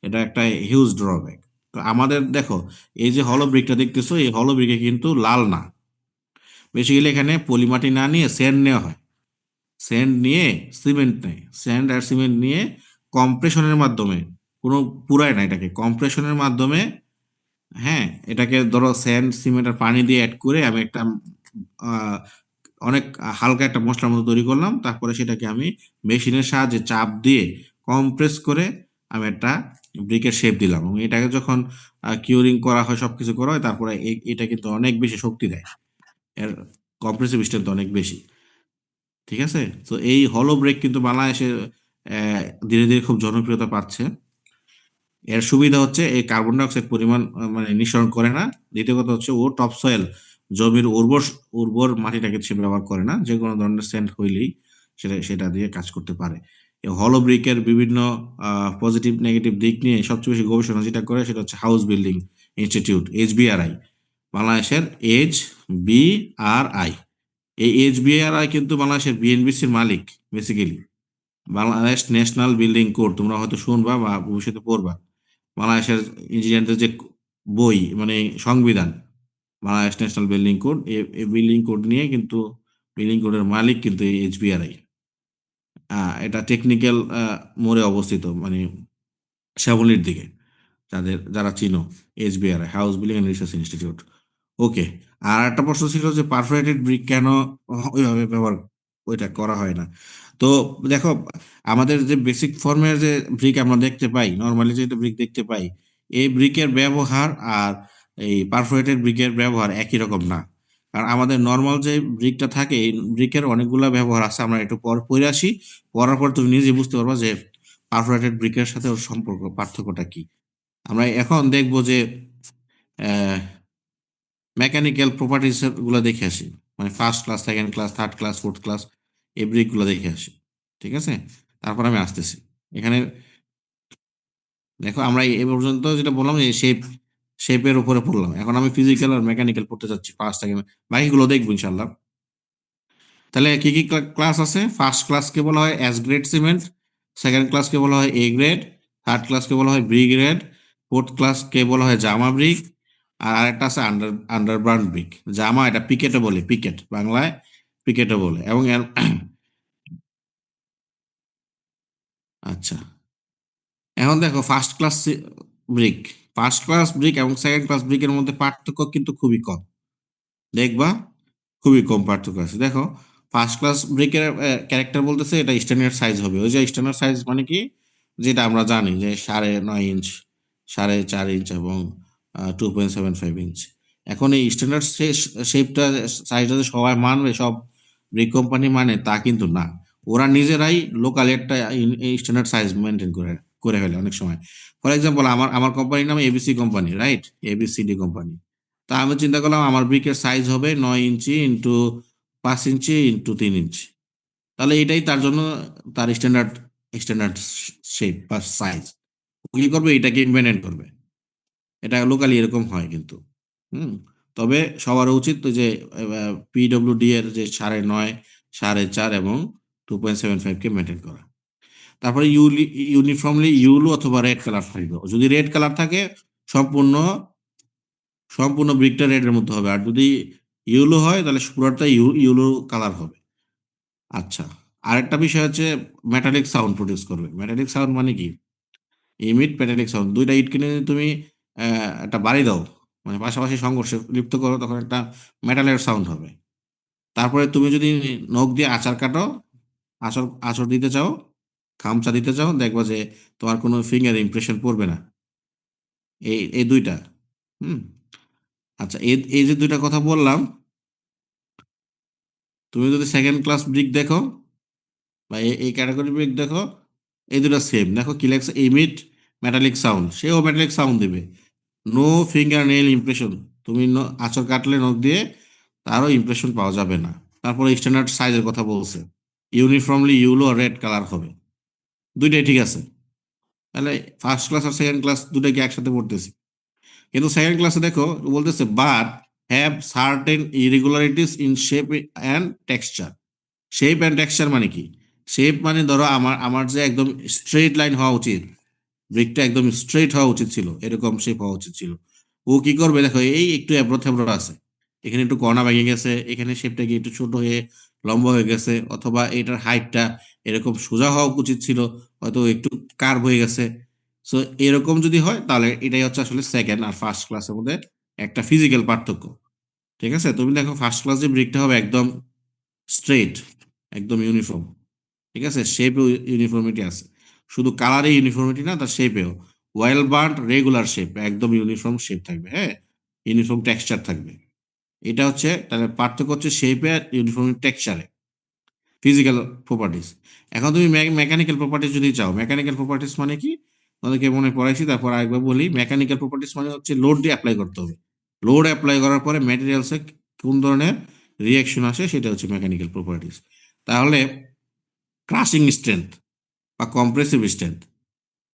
[SPEAKER 1] এটা একটা হিউজ ড্রব্যাক। তো আমাদের দেখো, এই যে হলো ব্রিকটা দেখতেছো, এই হলো ব্রিকে কিন্তু লাল না। বেসিক্যালি এখানে পলিমাটি না নিয়ে স্যান্ড নেওয়া হয়। স্যান্ড নিয়ে সিমেন্ট নেয়, স্যান্ড আর সিমেন্ট নিয়ে কম্প্রেশনের মাধ্যমে কোনো পুরায় না, এটাকে কম্প্রেশনের মাধ্যমে, হ্যাঁ, এটাকে ধরো স্যান্ড সিমেন্ট আর পানি দিয়ে অ্যাড করে আমি একটা আহ, অনেক হালকা একটা মশলার মতো তৈরি করলাম। তারপরে সেটাকে আমি মেশিনের সাহায্যে চাপ দিয়ে কম্প্রেস করে আমি একটা ব্রিকের শেপ দিলাম, এবং এটাকে যখন কিউরিং করা হয়, সবকিছু করা হয়, তারপরে এটা কিন্তু অনেক বেশি শক্তি দেয়, এর কম্প্রেসিভ স্ট্রেংথ অনেক বেশি। ঠিক আছে, তো এই হলো ব্রেক কিন্তু বাংলাদেশে ধীরে ধীরে খুব জনপ্রিয়তা পাচ্ছে। এর সুবিধা হচ্ছে এই কার্বন ডাই অক্সাইড পরিমাণ মানে নিঃসরণ করে না। দ্বিতীয় কথা হচ্ছে ও টপ সয়েল, জমির উর্বর উর্বর মাটিটাকে সে ব্যবহার করে না, যে কোনো ধরনের স্যান্ড হইলেই সেটা দিয়ে কাজ করতে পারে। এই হলো ব্রিকের বিভিন্ন পজিটিভ নেগেটিভ দিক নিয়ে সবচেয়ে বেশি গবেষণা যেটা করে সেটা হচ্ছে হাউস বিল্ডিং ইনস্টিটিউট, HBRI, বাংলাদেশের HBRI। এই HBRI কিন্তু বাংলাদেশের বিএনবিসির মালিক basically. Bangladesh national building code তোমরা হয়তো শুনবা বা ভবিষ্যতে পড়বা। বাংলাদেশের ইঞ্জিনিয়ারদের যে বই, মানে সংবিধান, বাংলাদেশ ন্যাশনাল বিল্ডিং কোড, এই বিল্ডিং কোড নিয়ে কিন্তু, বিল্ডিং কোডের মালিক কিন্তু এই HBRI। এটা টেকনিক্যাল মোড়ে অবস্থিত, মানে শ্যামলীর দিকে, যারা চিনো, HBRI, house building and research institute. Okay. আর একটা প্রশ্ন ছিল যে পারফোরেটেড ব্রিক কেন ওইভাবে ব্যবহার ওইটা করা হয় না। তো দেখো, আমাদের যে বেসিক ফর্মের যে ব্রিক আমরা দেখতে পাই, নর্মালি যে ব্রিক দেখতে পাই, এই ব্রিকের ব্যবহার আর এই পারফোরেটেড ব্রিকের ব্যবহার একই রকম না। কারণ আমাদের নর্মাল যে ব্রিকটা থাকে, এই ব্রিকের অনেকগুলো ব্যবহার আছে। আমরা একটু পর পড়ে আসি, পড়ার পর তুমি নিজে বুঝতে পারবা যে পারফোরেটেড ব্রিকের সাথে ওর সম্পর্ক, পার্থক্যটা কি। আমরা এখন দেখবো যে মেকানিক্যাল প্রপার্টিস গুলো দেখে আসি, মানে first class, second class, third class, fourth class, এই ব্রিক গুলো দেখে আসি। ঠিক আছে, তারপর আমি আসতেছি এখানে। দেখো, আমরা এই পর্যন্ত যেটা বললাম যে শেপের উপরে পড়লাম, এখন আমি ফিজিক্যাল আর মেকানিক্যাল পড়তে চাচ্ছি ফার্স্ট সেকেন্ড, বাকিগুলো দেখবো ইনশাল্লাহ। তাহলে কি কি ক্লাস আছে? ফার্স্ট ক্লাসকে বলা হয় এস গ্রেড সিমেন্ট, সেকেন্ড ক্লাসকে বলা হয় A গ্রেড, থার্ড ক্লাসকে বলা হয় B গ্রেড, ফোর্থ ক্লাসকে বলা হয় জামা ব্রিক, আর আরেকটা আছে আন্ডারগ্রাউন্ড ব্রিক। জামা এটা পিকেটও বলে, পিকেট বাংলায় পিকেটও বলে, এবং আচ্ছা, এখন দেখো ব্রিক ফার্স্ট ক্লাস ব্রিক এবং সেকেন্ড ক্লাস ব্রিকের মধ্যে পার্থক্য কিন্তু খুবই কম। দেখবা, খুবই কম পার্থক্য আছে। দেখো, ফার্স্ট ক্লাস ব্রেকের ক্যারেক্টার বলতেছে এটা স্ট্যান্ডার্ড সাইজ হবে। ওই যে স্ট্যান্ডার্ড সাইজ মানে কি, যেটা আমরা জানি যে 9.5 ইঞ্চ, 4.5 ইঞ্চ, এবং 2.75 ইঞ্চ। এখন এই স্ট্যান্ডার্ড শেপটা, সাইজটা যে সবাই মানবে, সব ব্রিক কোম্পানি মানে তা কিন্তু না। ওরা নিজেরাই লোকাল একটা স্ট্যান্ডার্ড সাইজ মেনটেন করে করে ফেলে অনেক সময়। ফর এক্সাম্পল, আমার আমার কোম্পানির নাম ABC company, right? ABCD company. তা আমি চিন্তা করলাম আমার ব্রিকের সাইজ হবে 9 ইঞ্চি ইন্টু 5 ইঞ্চি ইন্টু 3 ইঞ্চি। তাহলে এটাই তার জন্য তার স্ট্যান্ডার্ড স্ট্যান্ডার্ড শেপ বা সাইজ। কি করবে? এটাকে মেনটেন করবে। এটা লোকালি এরকম হয় কিন্তু। হুম। তবে সবার উচিত তো যে PWD এর যে 9.5, 4.5 এবং 2.75 কে মেনটেন করা। তারপরে ইউনিফর্মলি ইউলো অথবা রেড কালার থাকবে। যদি রেড কালার থাকে, সম্পূর্ণ সম্পূর্ণ ব্রিকটা রেড এর মধ্যে হবে। আর যদি ইউলো হয় তাহলে পুরোটা ইউলো কালার হবে। আচ্ছা, আরেকটা বিষয় হচ্ছে মেটালিক সাউন্ড প্রডিউস করবে। মেটালিক সাউন্ড মানে কি? ইমিট মেটালিক সাউন্ড, দুইটা ইট কিনে যদি তুমি একটা বাড়ি দাও, মানে পাশাপাশি সংঘর্ষে লিপ্ত করো, তখন একটা মেটালের সাউন্ড হবে। তারপরে তুমি যদি নখ দিয়ে আচার কাটো, আচর আচর দিতে চাও, খামচা দিতে চাও, দেখবা যে তোমার কোনো ফিঙ্গার ইমপ্রেশন পড়বে না। এই এই দুইটা। হুম। আচ্ছা, এই এই যে দুইটা কথা বললাম, তুমি যদি সেকেন্ড ক্লাস ব্রিক দেখো বা এই ক্যাটাগরি ব্রিক দেখো, এই দুটো সেম। দেখো কি লেখছে, ইমিট মেটালিক সাউন্ড, সেও মেটালিক সাউন্ড দিবে। নো ফিঙ্গার নেল ইমপ্রেশন, তুমি আঁচড় কাটলে নখ দিয়ে তারও ইমপ্রেশন পাওয়া যাবে না। তারপরে স্ট্যান্ডার্ড সাইজের কথা বলছে, ইউনিফর্মলি ইউলো রেড কালার হবে। দুইটাই ঠিক আছে। তাহলে ফার্স্ট ক্লাস আর সেকেন্ড ক্লাস দুটাকে একসাথে পড়তেছি। কিন্তু সেকেন্ড ক্লাসে দেখো বলতেছে but have certain irregularities in shape and texture. Shape and texture মানে কি? শেপ মানে ধরো আমার আমার যে একদম স্ট্রেট লাইন হওয়া উচিত, ব্রিকটা একদম স্ট্রেট হওয়া উচিত ছিল, এরকম শেপ হওয়া উচিত ছিল। ও কি করবে দেখো, এই একটু এবড়ো থেবড়ো আছে, এখানে একটু কণা ভেঙে গেছে, এখানে শেপটা কি একটু ছোট হয়ে লম্বা হয়ে গেছে, অথবা এটার হাইটটা এরকম সোজা হওয়া উচিত ছিল, হয়তো একটু কার্ভ হয়ে গেছে। সো এরকম যদি হয় তাহলে এটাই হচ্ছে আসলে সেকেন্ড আর ফার্স্ট ক্লাসের মধ্যে একটা ফিজিক্যাল পার্থক্য। ঠিক আছে, তুমি দেখো ফার্স্ট ক্লাস যে ব্রিকটা হবে একদম স্ট্রেট, একদম ইউনিফর্ম। ঠিক আছে, শেপেও ইউনিফর্মিটি আছে, শুধু কালারে ইউনিফর্মিটি না, তার শেপেও ওয়েল বার্ন্ড রেগুলার শেপ, একদম ইউনিফর্ম শেপ থাকবে, হ্যাঁ, ইউনিফর্ম টেক্সচার থাকবে। এটা হচ্ছে তাহলে পার্থক্য হচ্ছে শেপে আর ইউনিফর্ম টেক্সচারে, ফিজিক্যাল প্রপার্টিস। এখন তুমি মেকানিক্যাল প্রপার্টিস যদি চাও, মেকানিক্যাল প্রপার্টিস মানে কি, তোমাদেরকে মনে পড়াইছি তারপর আরেকবার বলি। মেকানিক্যাল প্রপার্টিস মানে হচ্ছে লোড দিয়ে অ্যাপ্লাই করতে হবে, লোড অ্যাপ্লাই করার পরে ম্যাটেরিয়ালসে কোন ধরনের রিয়াকশন আসে সেটা হচ্ছে মেকানিক্যাল প্রপার্টিস। তাহলে ক্রাশিং স্ট্রেংথ বা কম্প্রেসিভ স্ট্রেংথ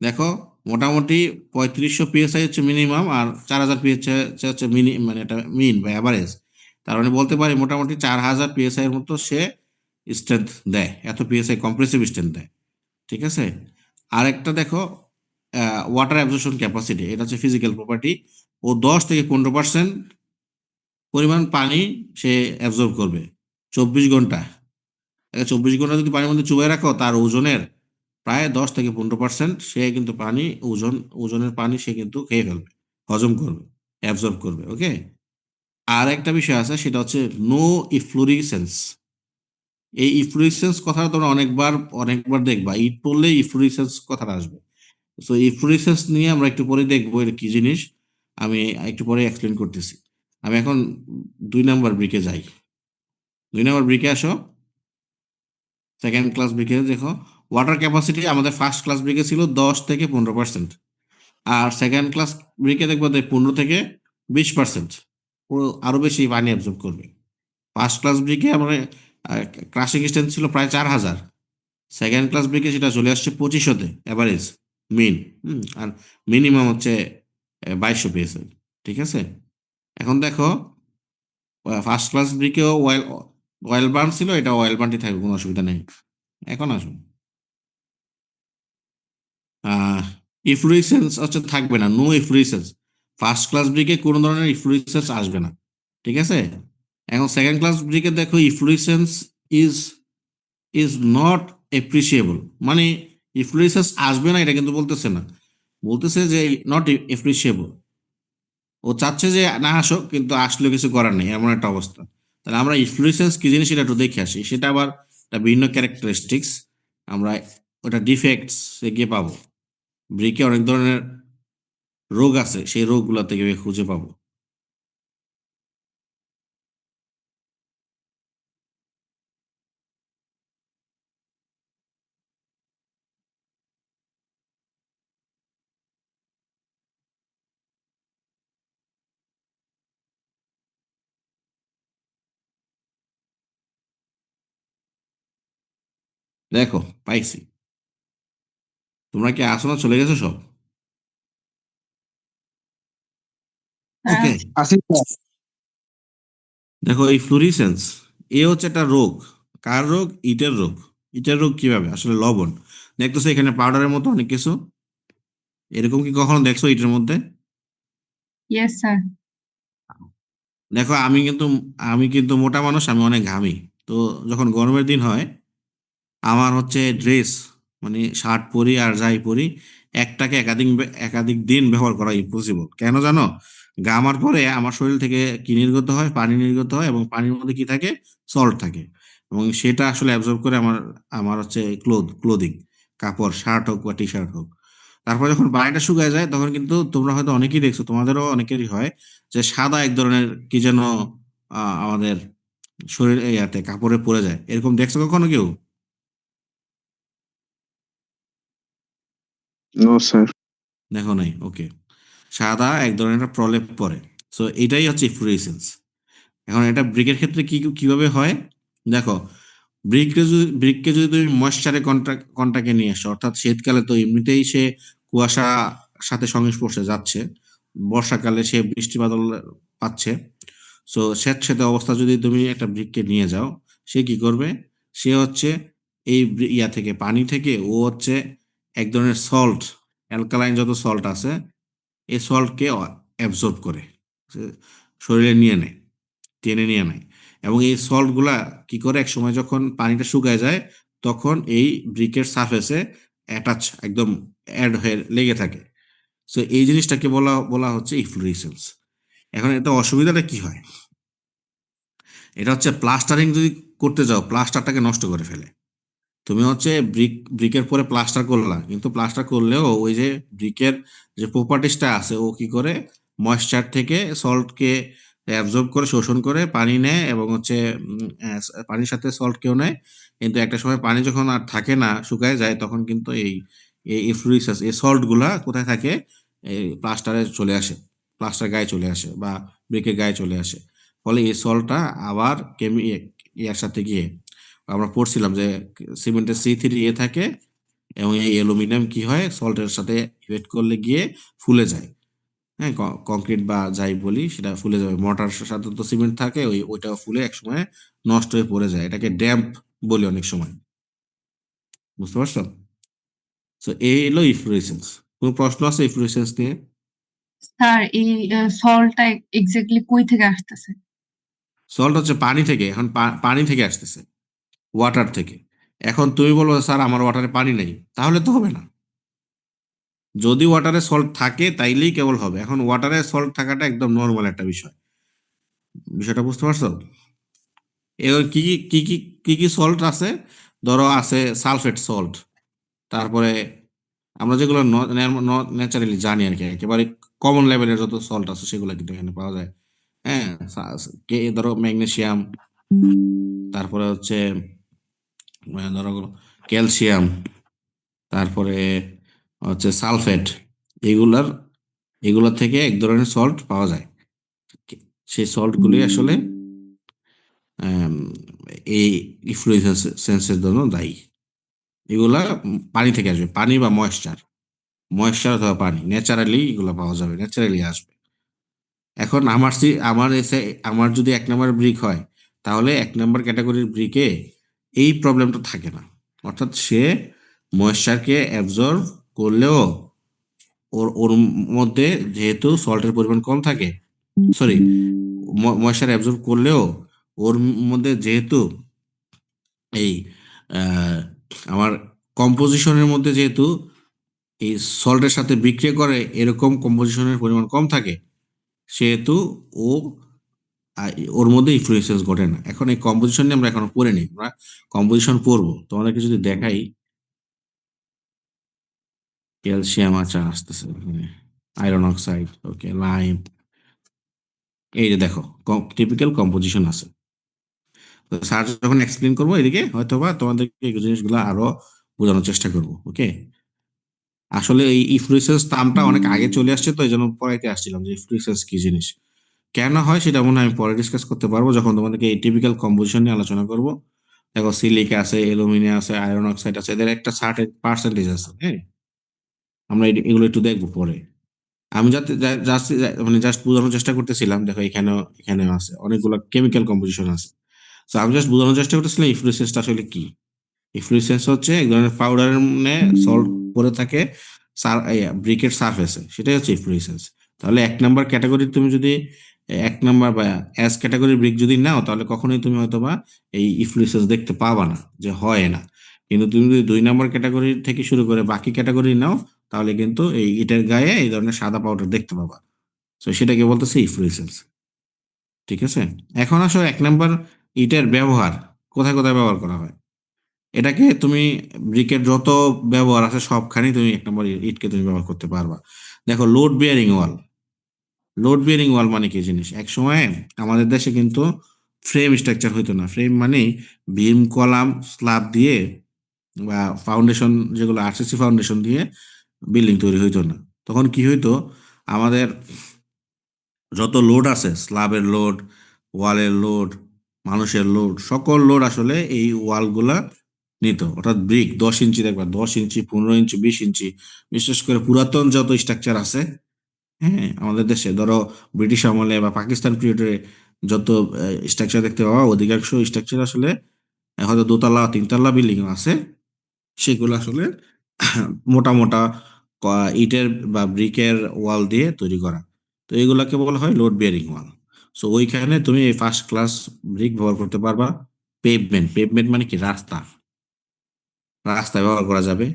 [SPEAKER 1] দেখো, মোটামুটি 3500 PSI হচ্ছে মিনিমাম, আর 4000 PSI হচ্ছে মিনি, মানে এটা মিন বা অ্যাভারেজ। তার মানে বলতে পারি মোটামুটি 4000 PSI এর মতো সে স্ট্রেংথ দেয়, এত পিএসআই কম্প্রেসিভ স্ট্রেংথ দেয়। ঠিক আছে, আরেকটা দেখো ওয়াটার অ্যাবজর্পশন ক্যাপাসিটি, এটা হচ্ছে ফিজিক্যাল প্রপার্টি। ও 10 থেকে 15% পরিমাণ পানি সে অ্যাবজর্ব করবে 24 ঘন্টা। 24 ঘন্টা যদি পানির মধ্যে চুবাই রাখো, তার ওজনের প্রায় 10 থেকে 15% সে কিন্তু পানি, ওজনের পানি সে কিন্তু খেয়ে ফেলবে, হজম করবে, অ্যাবজর্ব করবে। ওকে, আর একটা বিষয় আছে, সেটা হচ্ছে নো ইফ্লুরিসেন্স। এই ইফ্লুরিসেন্স কথাটা তোমরা অনেকবার অনেকবার দেখবা, ইট পড়লে ইফ্লুরিসেন্স কথাটা আসবে। তো ইফ্লুরিসেন্স নিয়ে আমরা একটু পরে দেখবো এটা কি জিনিস, আমি একটু পরে এক্সপ্লেন করতেছি। আমি এখন 2 নাম্বার ব্রিকে যাই। 2 নাম্বার ব্রিকে আসো, সেকেন্ড ক্লাস ব্রিকে দেখো। ওয়াটার ক্যাপাসিটি আমাদের ফার্স্ট ক্লাস ব্রিকে ছিল 10 থেকে 15%, আর সেকেন্ড ক্লাস ব্রিকে দেখবো 15 থেকে 20%। ও আরো বেশি পানি অ্যাবজর্ব করবে। ফার্স্ট ক্লাস ব্রিকে আমরা ক্রাশিং স্ট্রেন্থ ছিল প্রায় 4000, সেকেন্ড ক্লাস ব্রিকে সেটা চলে আসছে 2500-তে অ্যাভারেজ মিন। আর মিনিমাম হচ্ছে 2200 PSI। ঠিক আছে, এখন দেখো ফার্স্ট ক্লাস ব্রিকেও অয়েল অয়েল বার্ন ছিল, এটা অয়েল বার্নটি থাকবে, কোনো অসুবিধা নেই। এখন আসুন, ইফ্লুইসেন্স হচ্ছে থাকবে না, নো ইফ্লুইসেন্স। ফার্স্ট ক্লাস ব্রিকে কোনো ধরনের ইফ্লুইসেন্স আসবে না। ঠিক আছে, এখন সেকেন্ড ক্লাস ব্রিকে দেখো ইফ্লুইসেন্স ইজ ইজ নট এপ্রিসিয়েবল, মানে ইফ্লুয়েন্স আসবে না এটা কিন্তু বলতেছে না, বলতেছে যে নট এপ্রিসিয়েবল। ও চাচ্ছে যে না আসুক, কিন্তু আসলেও কিছু করার নেই, এমন একটা অবস্থা। তাহলে আমরা ইনফ্লুয়েন্স কি জিনিস সেটা একটু দেখে আসি, সেটা আবার একটা ভিন্ন ক্যারেক্টারিস্টিক্স। আমরা ওটা ডিফেক্টস গিয়ে পাবো, ব্রিকে অনেক ধরনের রোগ আছে, সেই রোগগুলো থেকে খুঁজে পাবো। দেখো, পাইছি। তোমরা কি আসো না, চলে গেছো সব?
[SPEAKER 2] হ্যাঁ,
[SPEAKER 1] ওকে,
[SPEAKER 3] আসি স্যার।
[SPEAKER 1] দেখো এই ফ্লুরিসেন্স এ হচ্ছে একটা রোগ। কার রোগ? ইটের রোগ। ইটের রোগ কিভাবে? আসলে লবণ, দেখতেছো এখানে পাউডারের মতো অনেক কিছু, এরকম কি কখনো দেখছো ইটের মধ্যে?
[SPEAKER 2] Yes sir.
[SPEAKER 1] দেখো আমি কিন্তু মোটা মানুষ, আমি অনেক ঘামি। তো যখন গরমের দিন হয়, আমার হচ্ছে ড্রেস, মানে শার্ট পরি আর যাই পরি, একটাকে একাধিক দিন ব্যবহার করা ইম্পসিবল। কেন জানো? ঘামার পরে আমার শরীর থেকে কি নির্গত হয়? পানি নির্গত হয়, এবং পানির মধ্যে কি থাকে? সল্ট থাকে, এবং সেটা আসলে অ্যাবজর্ব করে আমার আমার হচ্ছে ক্লোদিং, কাপড়, শার্ট হোক বা টি শার্ট হোক। তারপর যখন পানিটা শুকায় যায়, তখন কিন্তু তোমরা হয়তো অনেকেই দেখছো, তোমাদেরও অনেকেরই হয়, যে সাদা এক ধরনের কি যেন আমাদের শরীর ইয়াতে কাপড়ে পড়ে যায়, এরকম দেখছো কখনো কেউ?
[SPEAKER 3] No sir.
[SPEAKER 1] দেখো নাই? ওকে, সাদা এক ধরনের একটা প্রলেপ পরে। সো এটাই হচ্ছে ফ্লুরেসেন্স। এখন এটা ব্রিকের ক্ষেত্রে কিভাবে হয় দেখো, ব্রিককে যদি তুমি ময়েশ্চারে কন্টাক্টে নিয়ে আসো, অর্থাৎ শীতকালে তো এমনিতেই সে কুয়াশা সাথে সংস্পর্শে যাচ্ছে, বর্ষাকালে সে বৃষ্টি বাদল পাচ্ছে। সো স্যাঁতসেঁতে অবস্থা যদি তুমি একটা ব্রিককে নিয়ে যাও, সে কি করবে? সে হচ্ছে এই ইয়া থেকে, পানি থেকে ও হচ্ছে এক ধরনের সল্ট, অ্যালকালাইন যত সল্ট আছে, এই সল্টকে অ্যাবজর্ব করে, সে শরীরে নিয়ে নেয়, টেনে নিয়ে নেয়। এবং এই সল্টগুলা কি করে, এক সময় যখন পানিটা শুকায় যায়, তখন এই ব্রিকের সারফেসে অ্যাটাচ, একদম অ্যাড হয়ে লেগে থাকে। সো এই জিনিসটাকে বলা বলা হচ্ছে ইফ্লুরেসেন্স। এখন এতে অসুবিধাটা কি হয়? এটা হচ্ছে প্লাস্টারিং যদি করতে যাও, প্লাস্টারটাকে নষ্ট করে ফেলে। তুমি হচ্ছে ব্রিকের পরে প্লাস্টার করলা, কিন্তু প্লাস্টার করলেও ওই যে ব্রিকের যে প্রপার্টিসটা আছে, ও কি করে ময়েশ্চার থেকে সল্টকে অ্যাবজর্ব করে, শোষণ করে পানি নেয়, এবং হচ্ছে পানির সাথে সল্টকেও নেয়। কিন্তু একটা সময় পানি যখন আর থাকে না, শুকায় যায়, তখন কিন্তু এই এই ফ্লুইডস, এই সল্ট গুলা কোথায় থাকে? এই প্লাস্টারে চলে আসে, প্লাস্টার গায়ে চলে আসে বা ব্রিকের গায়ে চলে আসে। ফলে এই সল্টটা আবার ইয়ার সাথে গিয়ে, আমরা পড়ছিলাম যে সিমেন্টের C3 থাকে, এবং এই অ্যালুমিনিয়াম কি হয়, সল্টের সাথে রিয়েক্ট করলে গিয়ে ফুলে যায়। হ্যাঁ, কংক্রিট বা যাই বলি সেটা ফুলে যাবে। মর্টার সাথে তো সিমেন্ট থাকে, ওইটা ফুলে একসময় নষ্ট হয়ে পড়ে যায়। এটাকে ড্যাম্প বলি অনেক সময়। বুঝতে পারছো? তো এই হলো ইফ্লুরেসেন্স। কোনো প্রশ্ন আছে ইফ্লুরেসেন্স নিয়ে?
[SPEAKER 2] স্যার, এই সলটা এক্স্যাক্টলি কই থেকে আসতেছে?
[SPEAKER 1] সল্ট হচ্ছে পানি থেকে, এখন পানি থেকে আসতেছে, ওয়াটার থেকে। এখন তুমি বলবো স্যার আমার ওয়াটারে পানি নেই, তাহলে তো হবে না। যদি ওয়াটারে সল্ট থাকে তাইলেই কেবল হবে। এখন ওয়াটারে সল্ট থাকাটা একদম নর্মাল একটা বিষয়। বিষয়টা বুঝতে পারছো? এবার কি কি সল্ট আছে? ধরো আছে সালফেট সল্ট, তারপরে আমরা যেগুলো ন্যাচারালি জানি আর কি, একেবারে কমন লেভেলের যত সল্ট আছে সেগুলো কিন্তু এখানে পাওয়া যায়। হ্যাঁ, ধরো ম্যাগনেসিয়াম, তারপরে হচ্ছে ধরো ক্যালসিয়াম, তারপরে হচ্ছে সালফেট। এগুলার এগুলো থেকে এক ধরনের সল্ট পাওয়া যায়। সেই সল্টগুলি আসলে আম, এই ইনফ্লুয়েন্সের জন্য দায়ী। এগুলা পানি থেকে আসবে, পানি বা ময়েশ্চার, ময়েশ্চার অথবা পানি, ন্যাচারালি এগুলো পাওয়া যাবে, ন্যাচারালি আসবে। এখন আমার যদি 1 নম্বর ব্রিক হয়, তাহলে 1 নম্বর ক্যাটাগরির ব্রিকে এই প্রবলেমটা থাকে না। অর্থাৎ সে ময়েশ্চারকে অ্যাবজর্ব করলেও ওর ওর মধ্যে যেহেতু সল্টের পরিমাণ কম থাকে, সরি, ময়েশ্চার অ্যাবজর্ব করলেও ওর মধ্যে যেহেতু এই আহ, আমার কম্পোজিশনের মধ্যে যেহেতু এই সল্টের সাথে বিক্রিয়া করে এরকম কম্পোজিশনের পরিমাণ কম থাকে, সেহেতু ও ওর মধ্যে ইনফ্লুয়েন্সেস ঘটে না। এখন এই কম্পোজিশন নিয়ে আমরা এখনো পড়িনি, আমরা কম্পোজিশন পড়বো। তোমাদেরকে যদি দেখাই, ক্যালসিয়াম, আচ্ছা আসতেছে, আয়রন অক্সাইড, ওকে, লাইম, এই যে দেখো টিপিক্যাল কম্পোজিশন আছে। তো স্যার যখন এক্সপ্লেন করবো এদিকে, হয়তোবা তোমাদেরকে এই জিনিসগুলো আরো বোঝানোর চেষ্টা করবো। ওকে, আসলে এই ইফ্লুয়েন্স টার্মটা অনেক আগে চলে আসছে, তো এই জন্য পড়াইতে আসছিলাম যে ইফ্লুয়েন্স কি জিনিস, কেন হয়, সেটা মনে হয় আমি পরে ডিসকাস করতে পারবো যখন তোমাদেরকে এই টিপিক্যাল কম্পোজিশন নিয়ে আলোচনা করব। দেখো সিলিকা আছে, অ্যালুমিনিয়াম আছে, আয়রন অক্সাইড আছে, এদের একটা সার্টেন পার্সেন্টেজ আছে। হ্যাঁ, আমরা এগুলো একটু দেখবো পরে। আমি যাতে জাস্ট মানে জাস্ট বোঝানোর চেষ্টা করতেছিলাম। দেখো এখানেও আছে অনেকগুলো কেমিক্যাল কম্পোজিশন আছে। তো আমি জাস্ট বোঝানোর চেষ্টা করতেছিলাম ইফ্লুয়েন্সটা আসলে কি। ইফ্লুয়েন্স হচ্ছে এক ধরনের পাউডারের সল্ট পরে থাকে ব্রিকের সারফেসে, সেটাই হচ্ছে ইফ্লুয়েন্স। তাহলে 1 নম্বর ক্যাটাগরি তুমি যদি 1 নম্বর বা এস ক্যাটাগরির ব্রিক যদি নাও, তাহলে কখনোই তুমি হয়তোবা এই ইফ্লুয়েন্স দেখতে পাবা না, যে হয় না। কিন্তু তুমি যদি 2 নম্বর ক্যাটাগরি থেকে শুরু করে বাকি ক্যাটাগরি নাও, তাহলে কিন্তু এই ইটের গায়ে এই ধরনের সাদা পাউডার দেখতে পাবা। তো সেটাকে বলতেছে ইফ্লুয়েন্স। ঠিক আছে, এখন আসো 1 নম্বর ইটের ব্যবহার কোথায় কোথায় ব্যবহার করা হয়। এটাকে তুমি ব্রিকের যত ব্যবহার আছে সবখানে তুমি 1 নম্বর ইটকে তুমি ব্যবহার করতে পারবা। দেখো লোড বিয়ারিং ওয়াল, লোড বিয়ারিং ওয়াল মানে কি জিনিস? এক সময় আমাদের দেশে কিন্তু ফ্রেম স্ট্রাকচার হইতো না। ফ্রেম মানে বিম কলাম স্ল্যাব দিয়ে বা ফাউন্ডেশন, যেগুলো আরসিসি ফাউন্ডেশন দিয়ে বিল্ডিং তৈরি হইতো না। তখন কি হইতো, আমাদের যত লোড আছে, স্ল্যাবের লোড, ওয়ালের লোড, মানুষের লোড, সকল লোড আসলে এই ওয়ালগুলা নিত। অর্থাৎ ব্রিক 10 ইঞ্চি, দেখবা 10 ইঞ্চি, 15 ইঞ্চি, 20 ইঞ্চি, বিশেষ করে পুরাতন যত স্ট্রাকচার আছে, হ্যাঁ, আমাদের দেশে ধরো ব্রিটিশ আমলে বা পাকিস্তান পিরিয়ডে যত স্ট্রাকচার দেখতে পাওয়া, অধিকাংশ স্ট্রাকচার আসলে হয়তো দোতলা তিনতলা বিল্ডিং আছে, সেগুলো আসলে মোটা মোটা ইটের বা ব্রিকের ওয়াল দিয়ে তৈরি করা। তো এগুলাকে বলা হয় লোড বিয়ারিং ওয়াল। সো ওইখানে তুমি ফার্স্ট ক্লাস ব্রিক ব্যবহার করতে পারবা। পেভমেন্ট, পেভমেন্ট মানে কি? রাস্তা, রাস্তায় ব্যবহার করা যাবে।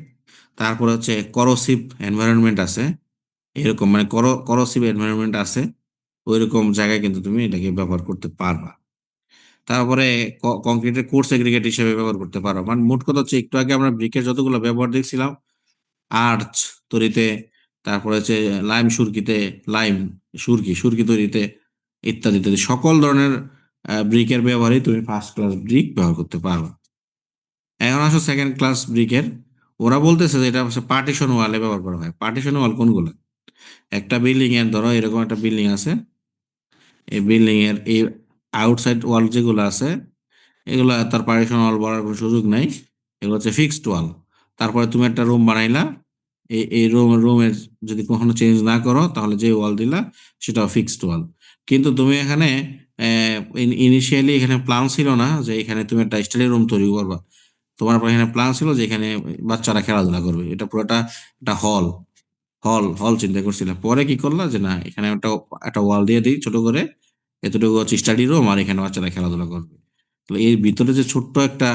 [SPEAKER 1] তারপরে হচ্ছে করোসিভ এনভায়রনমেন্ট আছে, এরকম মানে করোসিভ এনভায়রনমেন্ট আছে, ওইরকম জায়গায় কিন্তু তুমি এটাকে ব্যবহার করতে পারবা। তারপরে কংক্রিটের কোর্স এগ্রিগেট হিসেবে ব্যবহার করতে পারো। মানে মোট কথা হচ্ছে একটু আগে আমরা ব্রিকের যতগুলো ব্যবহার দেখছিলাম, আর্চ তৈরিতে, তারপরে হচ্ছে লাইম সুরকিতে, লাইম সুরকি তৈরিতে, ইত্যাদি ইত্যাদি সকল ধরনের ব্রিকের ব্যবহারই তুমি ফার্স্ট ক্লাস ব্রিক ব্যবহার করতে পারো। এখন আসো সেকেন্ড ক্লাস ব্রিকের। ওরা বলতেছে যে এটা হচ্ছে পার্টিশন ওয়ালে ব্যবহার করা হয়। পার্টিশন ওয়াল কোনগুলো? একটা বিল্ডিং এর ধরো এরকম একটা বিল্ডিং আছে, এই বিল্ডিং এর এই আউটসাইড ওয়াল যেগুলো আছে, এগুলো তার পার্টিশন ওয়াল বলার কোনো সুযোগ নাই, এগুলো হচ্ছে ফিক্সড ওয়াল। তারপরে তুমি একটা রুম বানাইলা, এই রুমের যদি কখনো চেঞ্জ না করো তাহলে যে ওয়াল দিলা সেটাও ফিক্সড ওয়াল। কিন্তু তুমি এখানে ইনিশিয়ালি এখানে প্ল্যান ছিল না যে এখানে তুমি একটা স্টাডি রুম তৈরি করবা। তোমার এখানে প্ল্যান ছিল যে এখানে বাচ্চারা খেলাধুলা করবে, এটা পুরোটা একটা হল, হল চিন্তা করছিলাম। পরে কি করলা যে না, এখানে একটা একটা ওয়াল দিয়ে দিই ছোট করে, এতটুকু হচ্ছে স্টাডি রুম আর এখানে বাচ্চারা খেলাধুলা করবে। তাহলে এর ভিতরে যে ছোট্ট একটা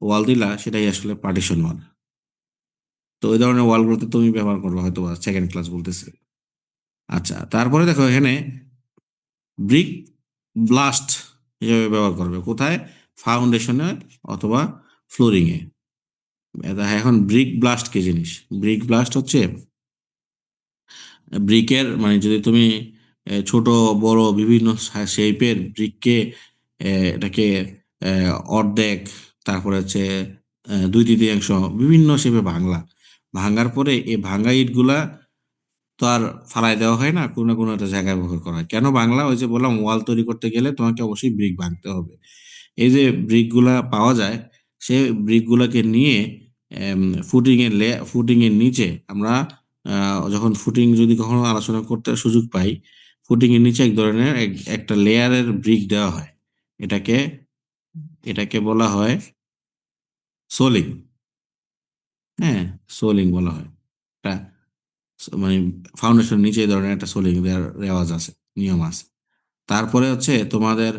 [SPEAKER 1] ওয়াল দিলা সেটাই আসলে পার্টিশন ওয়াল। তো ওই ধরনের ওয়ালগুলোতে তুমি ব্যবহার করবে হয়তো বা সেকেন্ড ক্লাস বলতেছে। আচ্ছা, তারপরে দেখো এখানে ব্রিক ব্লাস্ট হিসেবে ব্যবহার করবে কোথায়? ফাউন্ডেশনে অথবা ফ্লোরিং এ। এখন ব্রিক ব্লাস্ট কি জিনিস? ব্রিক ব্লাস্ট হচ্ছে ব্রিকের মানে যদি তুমি ছোট বড় বিভিন্ন শেপের ব্রিককে এটাকে অর্ধেক, তারপরে হচ্ছে দুই তৃতীয়াংশ বিভিন্ন শেপে ভাঙার পরে এই ভাঙা ইটগুলা তো আর ফালাই দেওয়া হয় না, কোনো না কোনো একটা জায়গায় ব্যবহার করা হয়। কেন বাংলা? ওই যে বললাম, ওয়াল তৈরি করতে গেলে তোমাকে অবশ্যই ব্রিক ভাঙতে হবে। এই যে ব্রিকগুলা পাওয়া যায়, সে ব্রিকগুলোকে নিয়ে ফুটিং এর নিচে আমরা যখন ফুটিং যদি কখনো আলোচনা করতে সুযোগ পাই, ফুটিং এর নিচে এক ধরনের একটা লেয়ারের ব্রিক দেওয়া হয়। এটাকে এটাকে বলা হয় সোলিং। হ্যাঁ, সোলিং বলা হয়। একটা মানে ফাউন্ডেশন নিচে এই ধরনের একটা সোলিং দেওয়ার রেওয়াজ আছে, নিয়ম আছে। তারপরে হচ্ছে তোমাদের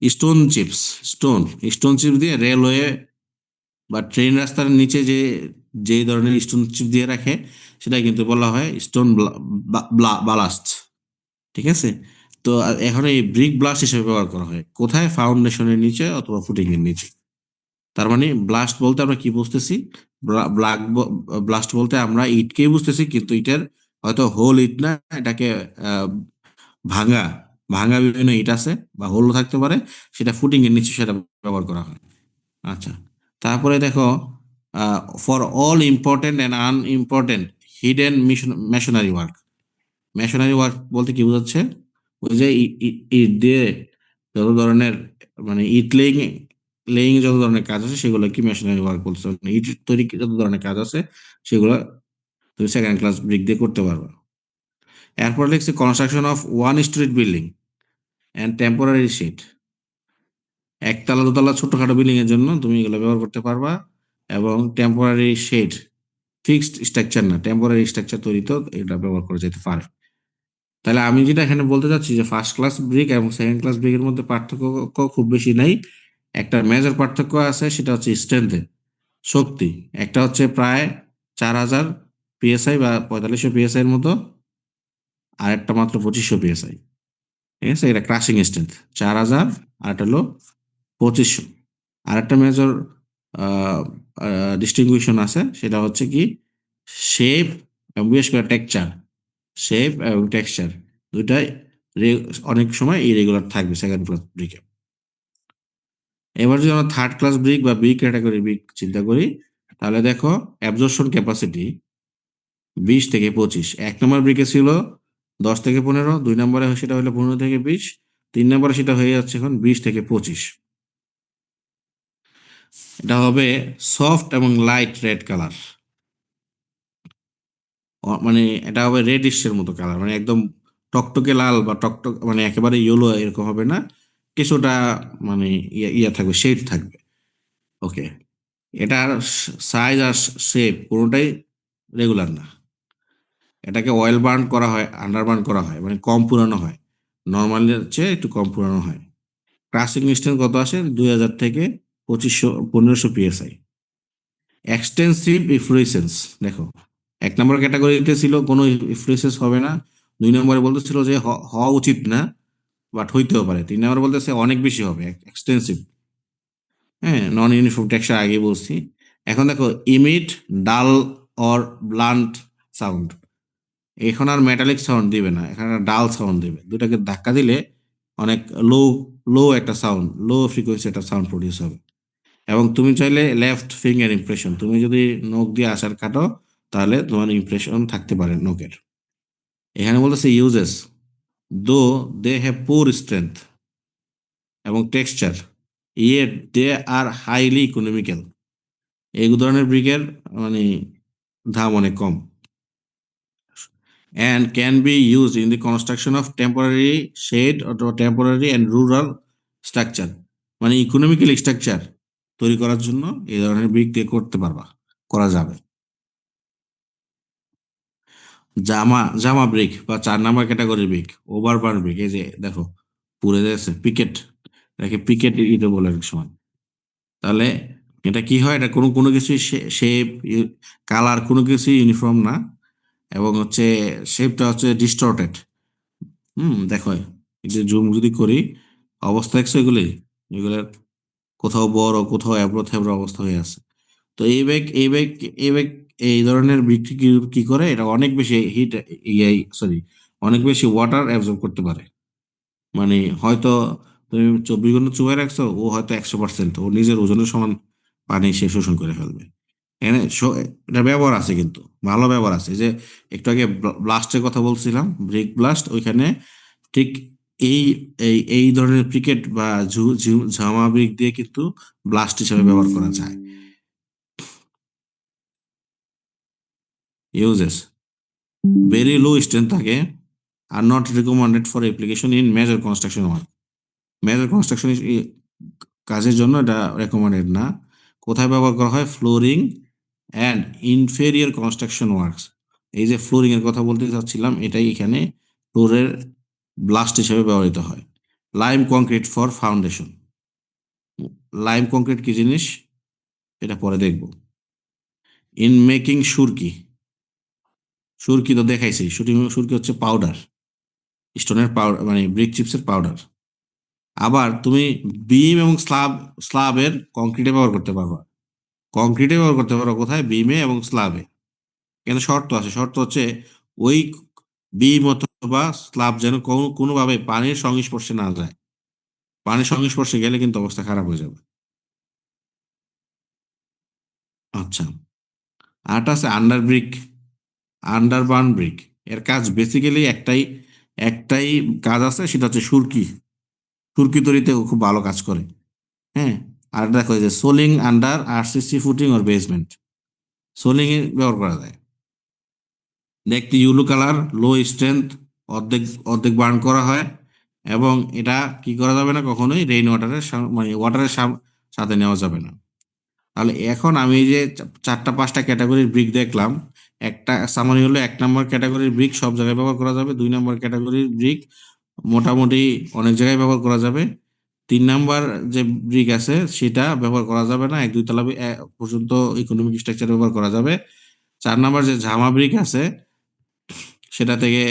[SPEAKER 1] stone chips, stone stone chips দিয়ে রেলওয়ে বা ট্রেন রাস্তার নিচে যে যেই ধরনের স্টোন চিপ দিয়ে রাখে, সেটা কিন্তু বলা হয় স্টোন বালাস্ট। ঠিক আছে? তো এখন এই ব্রিক ব্লাস্ট হিসেবে ব্যবহার করা হয় কোথায়? ফাউন্ডেশনের নিচে অথবা ফুটিং এর নিচে। তার মানে ব্লাস্ট বলতে আমরা কি বুঝতেছি? ব্লাক ব্লাস্ট বলতে আমরা ইটকেই বুঝতেছি, কিন্তু ইটের হয়তো হোল ইট না, এটাকে আহ, ভাঙা ভাঙা বিভিন্ন ইট আছে বা হোলও থাকতে পারে, সেটা ফুটিং এর নিচে সেটা ব্যবহার করা হয়। আচ্ছা, তারপরে দেখো for all important and unimportant hidden masonry work. Masonry work বলতে কি বোঝাচ্ছে? ওই যে ইট দিয়ে যত ধরনের মানে ইট লেইং যত ধরনের কাজ আছে সেগুলো কি মেশনারি ওয়ার্ক বলতে? মানে ইট তৈরি যত ধরনের কাজ আছে সেগুলো তুমি সেকেন্ড ক্লাস ব্রিক দিয়ে করতে পারবে। এরপর লিখছে construction of one street building and temporary shed. একতলা দোতলা ছোটখাটো বিল্ডিং এর জন্য তুমি এগুলো ব্যবহার করতে পারবা। এবং টেম্পোরারি শেড, ফিক্সড স্ট্রাকচার না, টেম্পোরারি স্ট্রাকচার তৈরিতেও এটা ব্যবহার করা যেতে পারে। তাহলে আমি যেটা এখানে বলতে চাচ্ছি যে ফার্স্ট ক্লাস ব্রিক এবং সেকেন্ড ক্লাস ব্রিকের মধ্যে পার্থক্য খুব বেশি নাই। একটা মেজর পার্থক্য আছে, সেটা হচ্ছে স্ট্রেংথে, শক্তি। একটা হচ্ছে প্রায় 4000 PSI বা 4500 PSI এর মতো, আর একটা মাত্র 2500 PSI। ঠিক আছে, এটা ক্রাশিং স্ট্রেংথ 4000, আর একটা হলো 2500। আর একটা মেজর ডিস্টিংগুইশন আছে, সেটা হচ্ছে কি শেপ এবং বিশেষ করে টেক্সচার। শেপ এবং টেক্সচার দুইটাই অনেক সময় ইরেগুলার থাকবে সেকেন্ড ক্লাস ব্রিকে। এবার যদি আমরা থার্ড ক্লাস ব্রিক বা বি ক্যাটাগরি ব্রিক চিন্তা করি, তাহলে দেখো অ্যাবজর্পশন ক্যাপাসিটি 20 থেকে 25। এক নম্বর ব্রিকে ছিল 10 থেকে 15, দুই নম্বরে সেটা হলো 15 থেকে 20, তিন নম্বরে সেটা হয়ে যাচ্ছে এখন 20 থেকে 25। এটা হবে সফট এবং লাইট রেড কালার। মানে এটা হবে রেডিশের মতো কালার, মানে একদম টকটকে লাল বা টকটক মানে একেবারে ইয়েলো এরকম হবে না, কিছুটা মানে ইয়া থাকবে, শেড থাকবে। ওকে, এটার সাইজ আর শেপ কোনোটাই রেগুলার না। এটাকে অয়েল বার্ন করা হয়, আন্ডার বার্ন করা হয়, মানে কম পুরানো হয়, নর্মালের চেয়ে একটু কম পুরানো হয়। ক্রাসিং স্ট্রেন্থ কত আসে? 2000 থেকে 2500 1500 PSI। এক্সটেন্সিভ ইফ্লুয়েসেন্স, দেখো 1 নম্বর ক্যাটাগরিতে ছিল কোনো ইফ্লুয়েসেন্স হবে না, 2 নম্বরে বলতেছিল যে হওয়া উচিত না বাট হইতেও পারে, 3 নম্বরে বলতেছে অনেক বেশি হবে, এক্সটেন্সিভ। হ্যাঁ, নন ইউনিফর্ম টেক্সচার আগে বলছি। এখন দেখো ইমিট ডাল অর ব্লান্ট সাউন্ড, এখন আর মেটালিক সাউন্ড দিবে না, এখানে ডাল সাউন্ড দিবে, দুটাকে ধাক্কা দিলে অনেক লো লো একটা সাউন্ড, লো ফ্রিকোয়েন্সি একটা সাউন্ড প্রডিউস হবে। এবং তুমি চাইলে লেফট ফিঙ্গার ইমপ্রেশন, তুমি যদি নখ দিয়ে আসার কাটো তাহলে তোমার ইমপ্রেশন থাকতে পারে নখের। এখানে বলতেছে uses, though they have poor strength এবং texture, yet they are highly economical. এই ধরনের ব্রিকের মানে দাম অনেক কম। And can be use in the construction of temporary shed অথবা টেম্পোরারি অ্যান্ড রুরাল স্ট্রাকচার, মানে ইকোনমিক্যাল স্ট্রাকচার তৈরি করার জন্য এই ধরনের ব্রিক দিয়ে করতে পারবা, করা যাবে। জামা জামা ব্রিক বা 4 নম্বর ক্যাটাগরি ব্রিক, ওভারবার্ন ব্রিক, এই যে দেখো পুড়ে যাচ্ছে পিকেট, এটাকে পিকেট ইটে বলে এক সময়। তাহলে এটা কি হয়, এটা কোনো কোনো কিছু শেপ কালার কোনো কিছু ইউনিফর্ম না, এবং হচ্ছে শেপটা হচ্ছে ডিস্টর্টেড। দেখো এই যে জুম যদি করি, অবস্থা দেখছো এগুলি, এগুলোর কোথাও বড় কোথাও এবড়ো থেবড়ো অবস্থা হয়ে আছে। তো এই ব্যাগ এই ধরনের বিক্রি কি কি করে, এটা অনেক বেশি হিট, সরি, অনেক বেশি ওয়াটার অ্যাবজর্ব করতে পারে। মানে হয়তো তুমি 24 ঘন্টা চুবাই রাখছো, ও হয়তো 100% ও নিজের ওজনের সমান পানি সে শোষণ করে ফেলবে। এখানে এটা ব্যবহার আছে, কিন্তু ভালো ব্যবহার আছে। যে একটু আগে ব্লাস্টের কথা বলছিলাম, ব্রেক ব্লাস্ট, ওইখানে ঠিক এই এই ধরনের ক্রিকেট বা ঝামা ব্রিক দিয়ে কিন্তু ব্লাস্ট হিসেবে ব্যবহার করা যায়। ইউজেস, ভেরি লো স্ট্রেংথ থাকে, are not recommended for application in major construction work. Major construction কাজের জন্য এটা রেকমেন্ডেড না। কোথায় ব্যবহার করা হয়? Flooring and inferior construction works. এই যে ফ্লোরিং এর কথা বলতে চাচ্ছিলাম, এটাই এখানে ফ্লোরের ব্লাস্ট হিসেবে ব্যবহৃত হয়। Lime concrete for foundation, lime concrete কি জিনিস এটা পরে দেখব। ইন মেকিং সুরকি, সুরকি তো দেখাইছি, সুরকি হচ্ছে পাউডার, স্টোনের পাউডার, মানে ব্রিক চিপসের পাউডার। আবার তুমি বিম এবং স্লাবের কংক্রিটে ব্যবহার করতে পারবা, কংক্রিটে ব্যবহার করতে পারো কোথায়? বিমে এবং স্লাবে। কিন্তু শর্ত আছে, শর্ত হচ্ছে ওই বিম অথবা স্লাব যেন কোনোভাবে পানির সংস্পর্শে না যায়, পানির সংস্পর্শে গেলে কিন্তু অবস্থা খারাপ হয়ে যাবে। আচ্ছা, আরটা আছে আন্ডার ব্রিক, আন্ডারবার্ন ব্রিক। এর কাজ বেসিক্যালি একটাই, একটাই কাজ আছে, সেটা হচ্ছে সুরকি, সুরকি তৈরিতে ও খুব ভালো কাজ করে। হ্যাঁ, আর দেখো এই যে সোলিং আন্ডার আরসিসি ফুটিং ওর বেসমেন্ট, সোলিং এ ব্যবহার করা যায়। দেখতে ইউলো কালার, লো স্ট্রেংথ, অর্ধেক অর্ধেক বার্ন করা হয়। এবং এটা কি করা যাবে না কখনোই, রেইন ওয়াটারের মানে ওয়াটারের সাথে নেওয়া যাবে না। তাহলে এখন আমি এই যে 4টা 5টা ক্যাটাগরির ব্রিক দেখলাম, একটা সামারি হলো 1 নম্বর ক্যাটাগরির ব্রিক সব জায়গায় ব্যবহার করা যাবে, 2 নম্বর ক্যাটাগরির ব্রিক মোটামুটি অনেক জায়গায় ব্যবহার করা যাবে, 3 নম্বর যে ব্রিক আছে সেটা ব্যবহার করা যাবে না, 1 2 তলা পর্যন্ত ইকোনমিক স্ট্রাকচার ব্যবহার করা যাবে। 4 নম্বর যে ঝামা ব্রিক আছে সেটা থেকে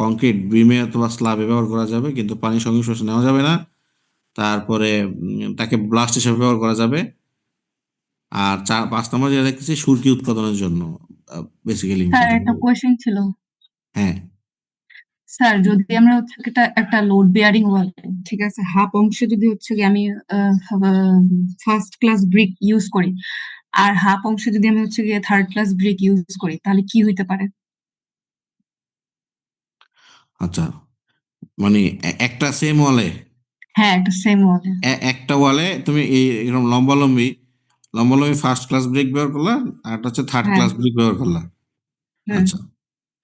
[SPEAKER 1] কংক্রিট বিমে অথবা স্ল্যাবে ব্যবহার করা যাবে, কিন্তু পানি সংস্পর্শে নেওয়া যাবে না। তারপরে তাকে ব্লাস্ট হিসেবে ব্যবহার করা যাবে। আর 5 নম্বর যেটা দেখতেছি সুরকি উৎপাদনের জন্য বেসিক্যালি
[SPEAKER 2] স্যার
[SPEAKER 1] ইম্পর্টেন্ট।
[SPEAKER 2] একটা কোয়েশ্চেন ছিল।
[SPEAKER 1] হ্যাঁ,
[SPEAKER 2] স্যার যদি আমরা হচ্ছে কি একটা একটা লোড বেয়ারিং ওয়াল, ঠিক আছে, হাফ অংশে যদি হচ্ছে কি আমি ফার্স্ট ক্লাস ব্রিক ইউজ করি, আর হাফ অংশে যদি আমি হচ্ছে গিয়ে থার্ড ক্লাস ব্রিক ইউজ করি, তাহলে কি হইতে পারে?
[SPEAKER 1] আচ্ছা, মানে একটা সেম ওয়ালে,
[SPEAKER 2] হ্যাঁ, একটা সেম ওয়ালে।
[SPEAKER 1] একটা ওয়ালে তুমি এরকম লম্বালম্বি লম্বালম্বি ফার্স্ট ক্লাস ব্রেক ব্যবহার করলা, আর একটা হচ্ছে থার্ড
[SPEAKER 2] হ্যাঁ।
[SPEAKER 1] ক্লাস ব্রেক ব্যবহার করলা।
[SPEAKER 2] হুম।
[SPEAKER 1] আচ্ছা,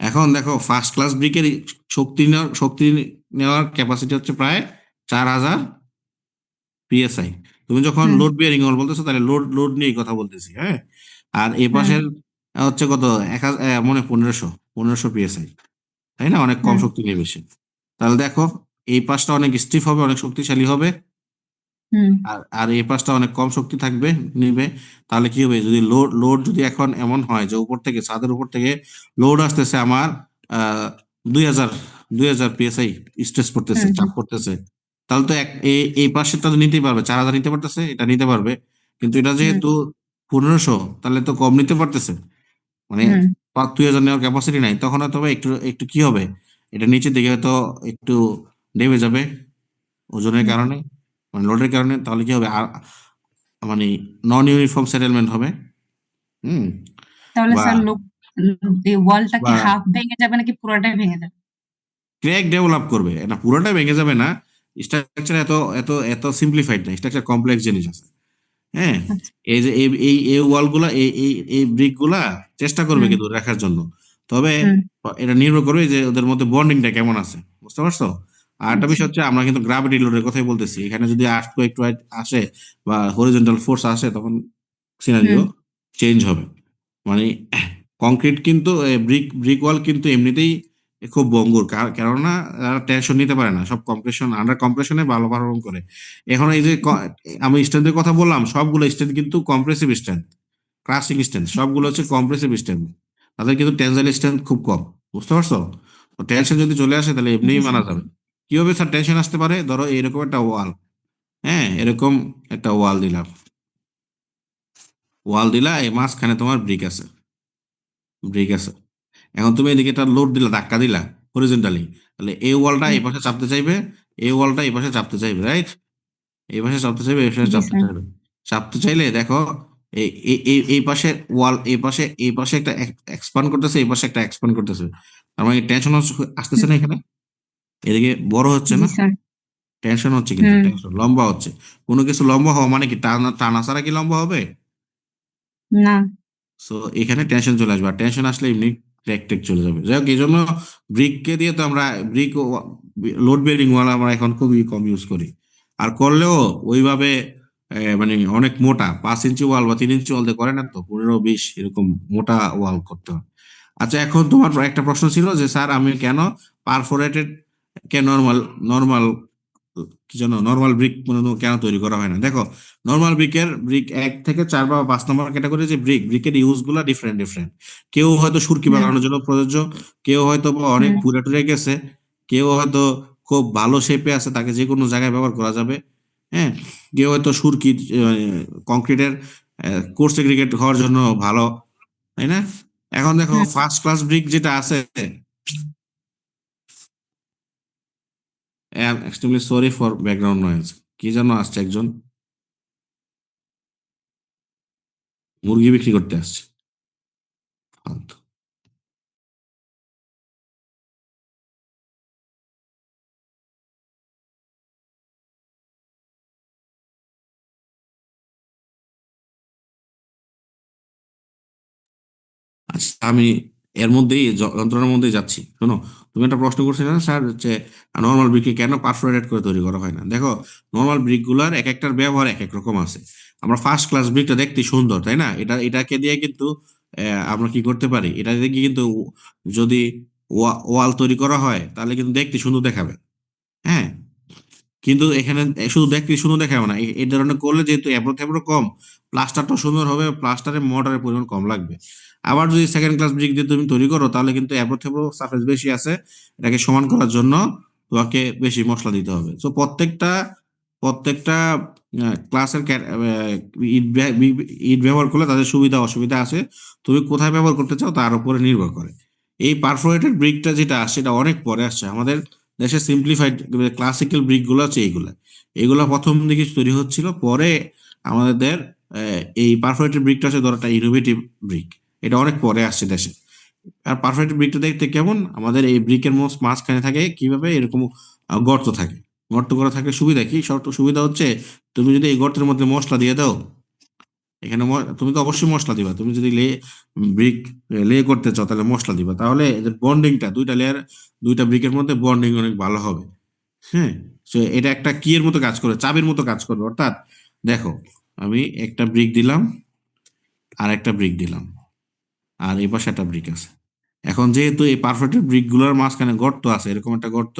[SPEAKER 1] এখন দেখো ফার্স্ট ক্লাস ব্রেকের শক্তি নেওয়ার ক্যাপাসিটি হচ্ছে প্রায় 4000 পিএসআই। তুমি যখন
[SPEAKER 2] হুম।
[SPEAKER 1] লোড বিয়ারিং ওয়াল বলতেছো তাহলে লোড লোড নিয়েই কথা বলতেছি, হ্যাঁ। আর এই
[SPEAKER 2] হুম।
[SPEAKER 1] পাশের হচ্ছে কত, মনে 1500 পিএসআই, তাই না? অনেক কম
[SPEAKER 2] হুম।
[SPEAKER 1] শক্তি নিয়ে বেশি। তাহলে দেখো এই পাশটা অনেক স্টিফ হবে, অনেক শক্তিশালী হবে।
[SPEAKER 2] হুম
[SPEAKER 1] আর আর এই পাশটা অনেক কম শক্তি থাকবে, নিবে। তাহলে কি হবে, যদি লোড লোড যদি এখন এমন হয় যে উপর থেকে, ছাদের উপর থেকে লোড আসতেছে আমার 2000 PSI স্ট্রেস পড়তেছে,
[SPEAKER 2] হুম
[SPEAKER 1] চাপ পড়তেছে, তাহলে তো এই পাশেরটা তো নিতেই পারবে, 4000 নিতে পারতেছে, এটা নিতে পারবে। কিন্তু এটা
[SPEAKER 2] হুম
[SPEAKER 1] যেহেতু 1500, তাহলে তো কম নিতে পারতেছে, মানে
[SPEAKER 2] হুম
[SPEAKER 1] 2000 নেওয়ার ক্যাপাসিটি নাই। তখন হয়তো বা একটু একটু কি হবে, এটা নিচের দিকে হয়তো একটু নেমে যাবে ওজনের
[SPEAKER 2] হুম।
[SPEAKER 1] কারণে, মানে লোডের কারণে। তাহলে কি হবে, মানে নন ইউনিফর্ম সেটেলমেন্ট হবে। হুম।
[SPEAKER 2] তাহলে
[SPEAKER 1] বা
[SPEAKER 2] স্যার এই ওয়ালটা কি
[SPEAKER 1] বা
[SPEAKER 2] হাফ ভেঙে যাবে নাকি পুরোটাই ভেঙে যাবে?
[SPEAKER 1] ক্র্যাক ডেভেলপ করবে, এটা পুরোটা ভেঙে যাবে না। স্ট্রাকচার এত এত এত সিম্পলিফাইড না, স্ট্রাকচার কমপ্লেক্স জিনিস আছে। হ্যাঁ,
[SPEAKER 2] আচ্ছা।
[SPEAKER 1] এই যে এই এই এই ওয়াল গুলা, এই ব্রিক গুলা চেষ্টা করবে
[SPEAKER 2] হুম
[SPEAKER 1] কিন্তু রাখার জন্য। তবে
[SPEAKER 2] হুম।
[SPEAKER 1] এটা নির্ভর করবে যে ওদের মধ্যে বন্ডিংটা কেমন আছে, বুঝতে পারছো? আর একটা
[SPEAKER 2] আচ্ছা।
[SPEAKER 1] বিষয় হচ্ছে, আমরা কিন্তু গ্রাভিটি লোডের কথাই বলতেছি এখানে। যদি আর্থকোয়েক একটু আসে বা হরিজন্টাল ফোর্স আসে, তখন
[SPEAKER 2] হুম
[SPEAKER 1] সিনারিও চেঞ্জ হবে। মানে কংক্রিট কিন্তু, ব্রিক ব্রিক ওয়াল কিন্তু এমনিতেই খুব ভঙ্গুর, কেননা টেনশন নিতে পারে না, সব কম্প্রেশন, আন্ডার কম্প্রেশনে ভালো পারফর্ম করে। এখন এই যে আমি স্ট্রেন্থের কথা বললাম, সবগুলো স্ট্রেন্থ কিন্তু কম্প্রেসিভ স্ট্রেন্থ, ক্রাসিং স্ট্রেন্থ সবগুলো হচ্ছে কম্প্রেসিভ স্ট্রেন্থ। তাদের কিন্তু টেনসাইল স্ট্রেন্থ খুব কম, বুঝতে পারছো? তো টেনশন যদি চলে আসে, তাহলে
[SPEAKER 2] জি
[SPEAKER 1] এমনিই মানা
[SPEAKER 2] স্যার।
[SPEAKER 1] যাবে। কিভাবে স্যার টেনশন আসতে পারে? ধরো এরকম একটা ওয়াল, হ্যাঁ, এরকম একটা ওয়াল দিলাম, ওয়াল দিলা, এই মাঝখানে তোমার ব্রিক আছে, ব্রিক আছে। এখন তুমি এদিকে একটা লোড দিলা, ধাক্কা দিলা হরিজন্টালি, তাহলে এই ওয়ালটা
[SPEAKER 2] হুম,
[SPEAKER 1] এই পাশে চাপতে চাইবে, এই ওয়ালটা এই পাশে চাপতে চাইবে, রাইট? এই পাশে চাপতে চাইবে, এই পাশে
[SPEAKER 2] জি
[SPEAKER 1] চাপতে
[SPEAKER 2] স্যার।
[SPEAKER 1] চাইবে। চাপতে চাইলে দেখো, এই পাশে ওয়াল, এই পাশে একটা এক্সপান্ড করতেছে, এই পাশে একটা এক্সপান্ড করতেছে। তার মানে টেনশন আসতেছে
[SPEAKER 2] হুম,
[SPEAKER 1] না এখানে, এদিকে বড় হচ্ছে
[SPEAKER 2] জি
[SPEAKER 1] না,
[SPEAKER 2] স্যার।
[SPEAKER 1] টেনশন হচ্ছে, কিন্তু
[SPEAKER 2] হুম
[SPEAKER 1] টেনশন লম্বা হচ্ছে। কোনো কিছু লম্বা হওয়া মানে কি, টানা টানা ছাড়া কি লম্বা হবে?
[SPEAKER 2] না।
[SPEAKER 1] সো এখানে টেনশন চলে আসবে, আর টেনশন আসলে এমনি ক্র্যাক টেক চলে যাবে। যাই হোক, এই জন্য ব্রিককে দিয়ে তো আমরা, ব্রিক লোড বেয়ারিং ওয়াল আমরা এখন খুবই কম ইউজ করি। আর করলেও ওইভাবে মানে অনেক মোটা 5 ইঞ্চি ওয়াল বা 3 ইঞ্চি ওয়াল দিয়ে করে না তো, 15-20 এরকম মোটা ওয়াল করতে হয়। আচ্ছা, এখন তোমার একটা প্রশ্ন ছিল যে স্যার আমি কেন পারফোরেটেড, কে নর্মাল, নর্মাল কি জন্য নর্মাল ব্রিক কেন তৈরি করা হয় না? দেখো, নর্মাল ব্রিক 1 থেকে 4 বা 5 নম্বর ক্যাটাগরি যে ব্রিকের ইউজ গুলা ডিফারেন্ট ডিফারেন্ট। কেউ হয়তো সুরকি
[SPEAKER 2] হুম
[SPEAKER 1] বানানোর জন্য প্রযোজ্য, কেউ হয়তো বা অনেক
[SPEAKER 2] হুম
[SPEAKER 1] পুরা টুরে গেছে, কেউ হয়তো খুব ভালো শেপে আছে, তাকে যে কোনো জায়গায় ব্যবহার করা যাবে। হ্যাঁ, কেউ হয়তো সুরকি কংক্রিটের কোর্স এগ্রিগেট হওয়ার জন্য ভালো, তাই না? এখন দেখো,
[SPEAKER 2] হুম।
[SPEAKER 1] ফার্স্ট ক্লাস ব্রিক যেটা আছে, I am extremely sorry for background noise, কি যেন আসছে একজন, মুরগি বিক্রি করতে আসছে, ফালতু। আচ্ছা, আমি এর মধ্যেই যন্ত্রণার মধ্যেই যাচ্ছি, শোনো। তুমি একটা প্রশ্ন করছিলে না স্যার, হচ্ছে নর্মাল ব্রিককে কেন পারফোরেটেড করে তৈরি করা হয় না? দেখো, নর্মাল ব্রিক গুলার এক একটার ব্যবহার এক এক রকম আছে। আমরা ফার্স্ট ক্লাস ব্রিকটা দেখতে সুন্দর, তাই না? এটাকে দিয়ে কিন্তু আমরা কি করতে পারি, এটা দিয়ে কিন্তু যদি ওয়াল তৈরি করা হয়, তাহলে কিন্তু দেখতে সুন্দর দেখাবে। হ্যাঁ, কিন্তু এখানে শুধু দেখতে সুন্দর দেখাবে না, এই ধরনের করলে যেহেতু এবড়ো থেবড়ো কম, প্লাস্টারটা সুন্দর হবে, প্লাস্টারে মোটরের পরিমাণ কম লাগবে। আবার যদি সেকেন্ড ক্লাস ব্রিক দিয়ে তুমি তৈরি করো, তাহলে কিন্তু এবড়ো থেবড়ো সারফেস বেশি আছে, এটাকে সমান করার জন্য তোমাকে বেশি মশলা দিতে হবে। তো প্রত্যেকটা প্রত্যেকটা ক্লাসের ইট ব্যবহার করলে তাদের সুবিধা অসুবিধা আছে। তুমি কোথায় ব্যবহার করতে চাও তার উপরে নির্ভর করে। এই পারফোরেটেড ব্রিকটা যেটা আসছে, এটা অনেক পরে আসছে আমাদের দেশে। সিম্পলিফাইড ক্লাসিক্যাল ব্রিক গুলো আছে, এইগুলা এইগুলা প্রথম দিকে তৈরি হচ্ছিল, পরে আমাদের এই পারফোরেটেড ব্রিকটা হচ্ছে ধরো একটা ইনোভেটিভ ব্রিক, এটা অনেক পরে আসছে দেশে। আর পারফোরেটেড ব্রিকটা দেখতে কেমন, আমাদের এই ব্রিকের মাঝখানে থাকে কিভাবে এরকম গর্ত থাকে। গর্ত করা থাকে, সুবিধা কি, শর্ত সুবিধা হচ্ছে, তুমি যদি এই গর্তের মধ্যে মশলা দিয়ে দাও, এখানে তুমি তো অবশ্যই মশলা দিবা। তুমি যদি ব্রিক লে করতে চাও, তাহলে মশলা দিবা, তাহলে এদের বন্ডিংটা, দুইটা লেয়ার, দুইটা ব্রিকের মধ্যে বন্ডিং অনেক ভালো হবে। হ্যাঁ, তো এটা একটা কি এর মতো কাজ করবে, চাবির মতো কাজ করবে। অর্থাৎ দেখো, আমি একটা ব্রিক দিলাম, আর একটা ব্রিক দিলাম, আর এই পাশে একটা ব্রিক আছে। এখন যেহেতু এই পারফেক্টেড ব্রিক গুলোর মাঝখানে গর্ত আছে, এরকম একটা গর্ত,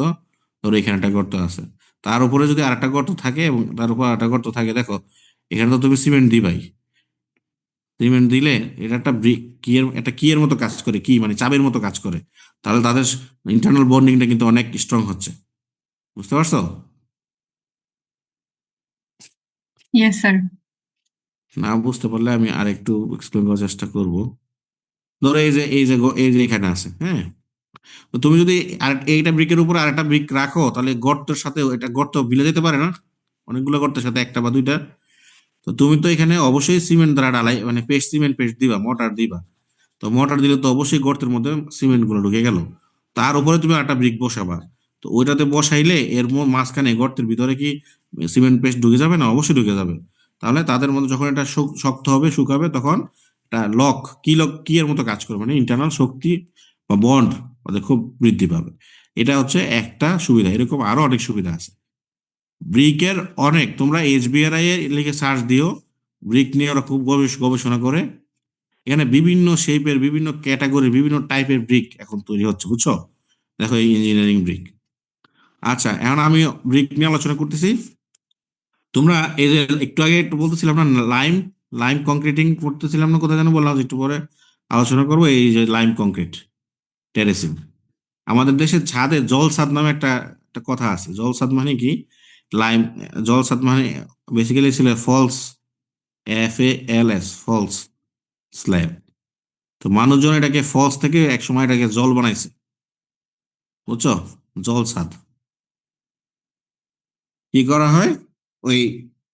[SPEAKER 1] ধরো এখানে একটা গর্ত আছে, তার উপরে যদি আরেকটা গর্ত থাকে এবং তার উপর আরেকটা গর্ত থাকে, দেখো এখানে তো তুমি সিমেন্ট দিবাই। সিমেন্ট দিলে এটা একটা কি এর মতো কাজ করে, কি মানে চাবির মতো কাজ করে। তাহলে তাদের ইন্টারনাল বন্ডিংটা কিন্তু অনেক স্ট্রং হচ্ছে। বুঝতে পারছো?
[SPEAKER 2] Yes sir.
[SPEAKER 1] না বুঝতে পারলে আমি আর একটু এক্সপ্লেন করার চেষ্টা করব। ধরো এই যে এখানে আছে, হ্যাঁ। তো তুমি যদি এইটা ব্রিকের উপর আরেকটা ব্রিক রাখো, তাহলে গর্তের সাথে এটা গর্ত মিলে যেতে পারে না, অনেকগুলো গর্তের সাথে একটা বা দুইটা। তো তুমি তো এখানে অবশ্যই সিমেন্ট দ্বারা ঢালাই, মানে পেস্ট, সিমেন্ট পেস্ট দিবা, মোটার দিবা। তো মোটর দিলে তো অবশ্যই গর্তের মধ্যে সিমেন্ট গুলো ঢুকে গেল। তার উপরে তুমি একটা ব্রিক বসাবা। তো ওইটাতে বসাইলে মাঝখানে গর্তের ভিতরে কি সিমেন্ট পেস্ট ঢুকে যাবে না? অবশ্যই ঢুকে যাবে। তাহলে তাদের মধ্যে যখন এটা শক্ত হবে, শুকাবে, তখন এটা লক কি এর মতো কাজ করবে, মানে ইন্টারনাল শক্তি বা বন্ড ওদের খুব বৃদ্ধি পাবে। এটা হচ্ছে একটা সুবিধা, এরকম আরো অনেক সুবিধা আছে ব্রিকের। অনেক, তোমরা HBRI এর লিখে সার্চ দিও, ব্রিক নিয়ে ওরা খুব গবেষণা করে। এখানে বিভিন্ন শেপের, বিভিন্ন ক্যাটাগরি, বিভিন্ন টাইপের ব্রিক এখন তৈরি হচ্ছে, বুঝছো? দেখো এই ইঞ্জিনিয়ারিং ব্রিক। আচ্ছা, এখন আমি ব্রিক নিয়ে আলোচনা করতেছি। তোমরা এই যে একটু আগে একটু বলতেছিলাম না, লাইম লাইম কংক্রিটিং করতেছিলাম না, কোথায় যেন বললাম যে একটু পরে আলোচনা করবো, এই যে লাইম কংক্রিট টেরেসিং। আমাদের দেশের ছাদে জলসাদ নামে একটা একটা কথা আছে। জলসাদ মানে কি? লাইম জলসাদ মানে বেসিক্যালি ছিল ফলস, FALS, ফলস স্ল্যাব। তো মানুষজন এটাকে ফলস থেকে একসময় এটাকে জল বানাইছে, বুঝছো? জল ছাদ কি করা হয়, ওই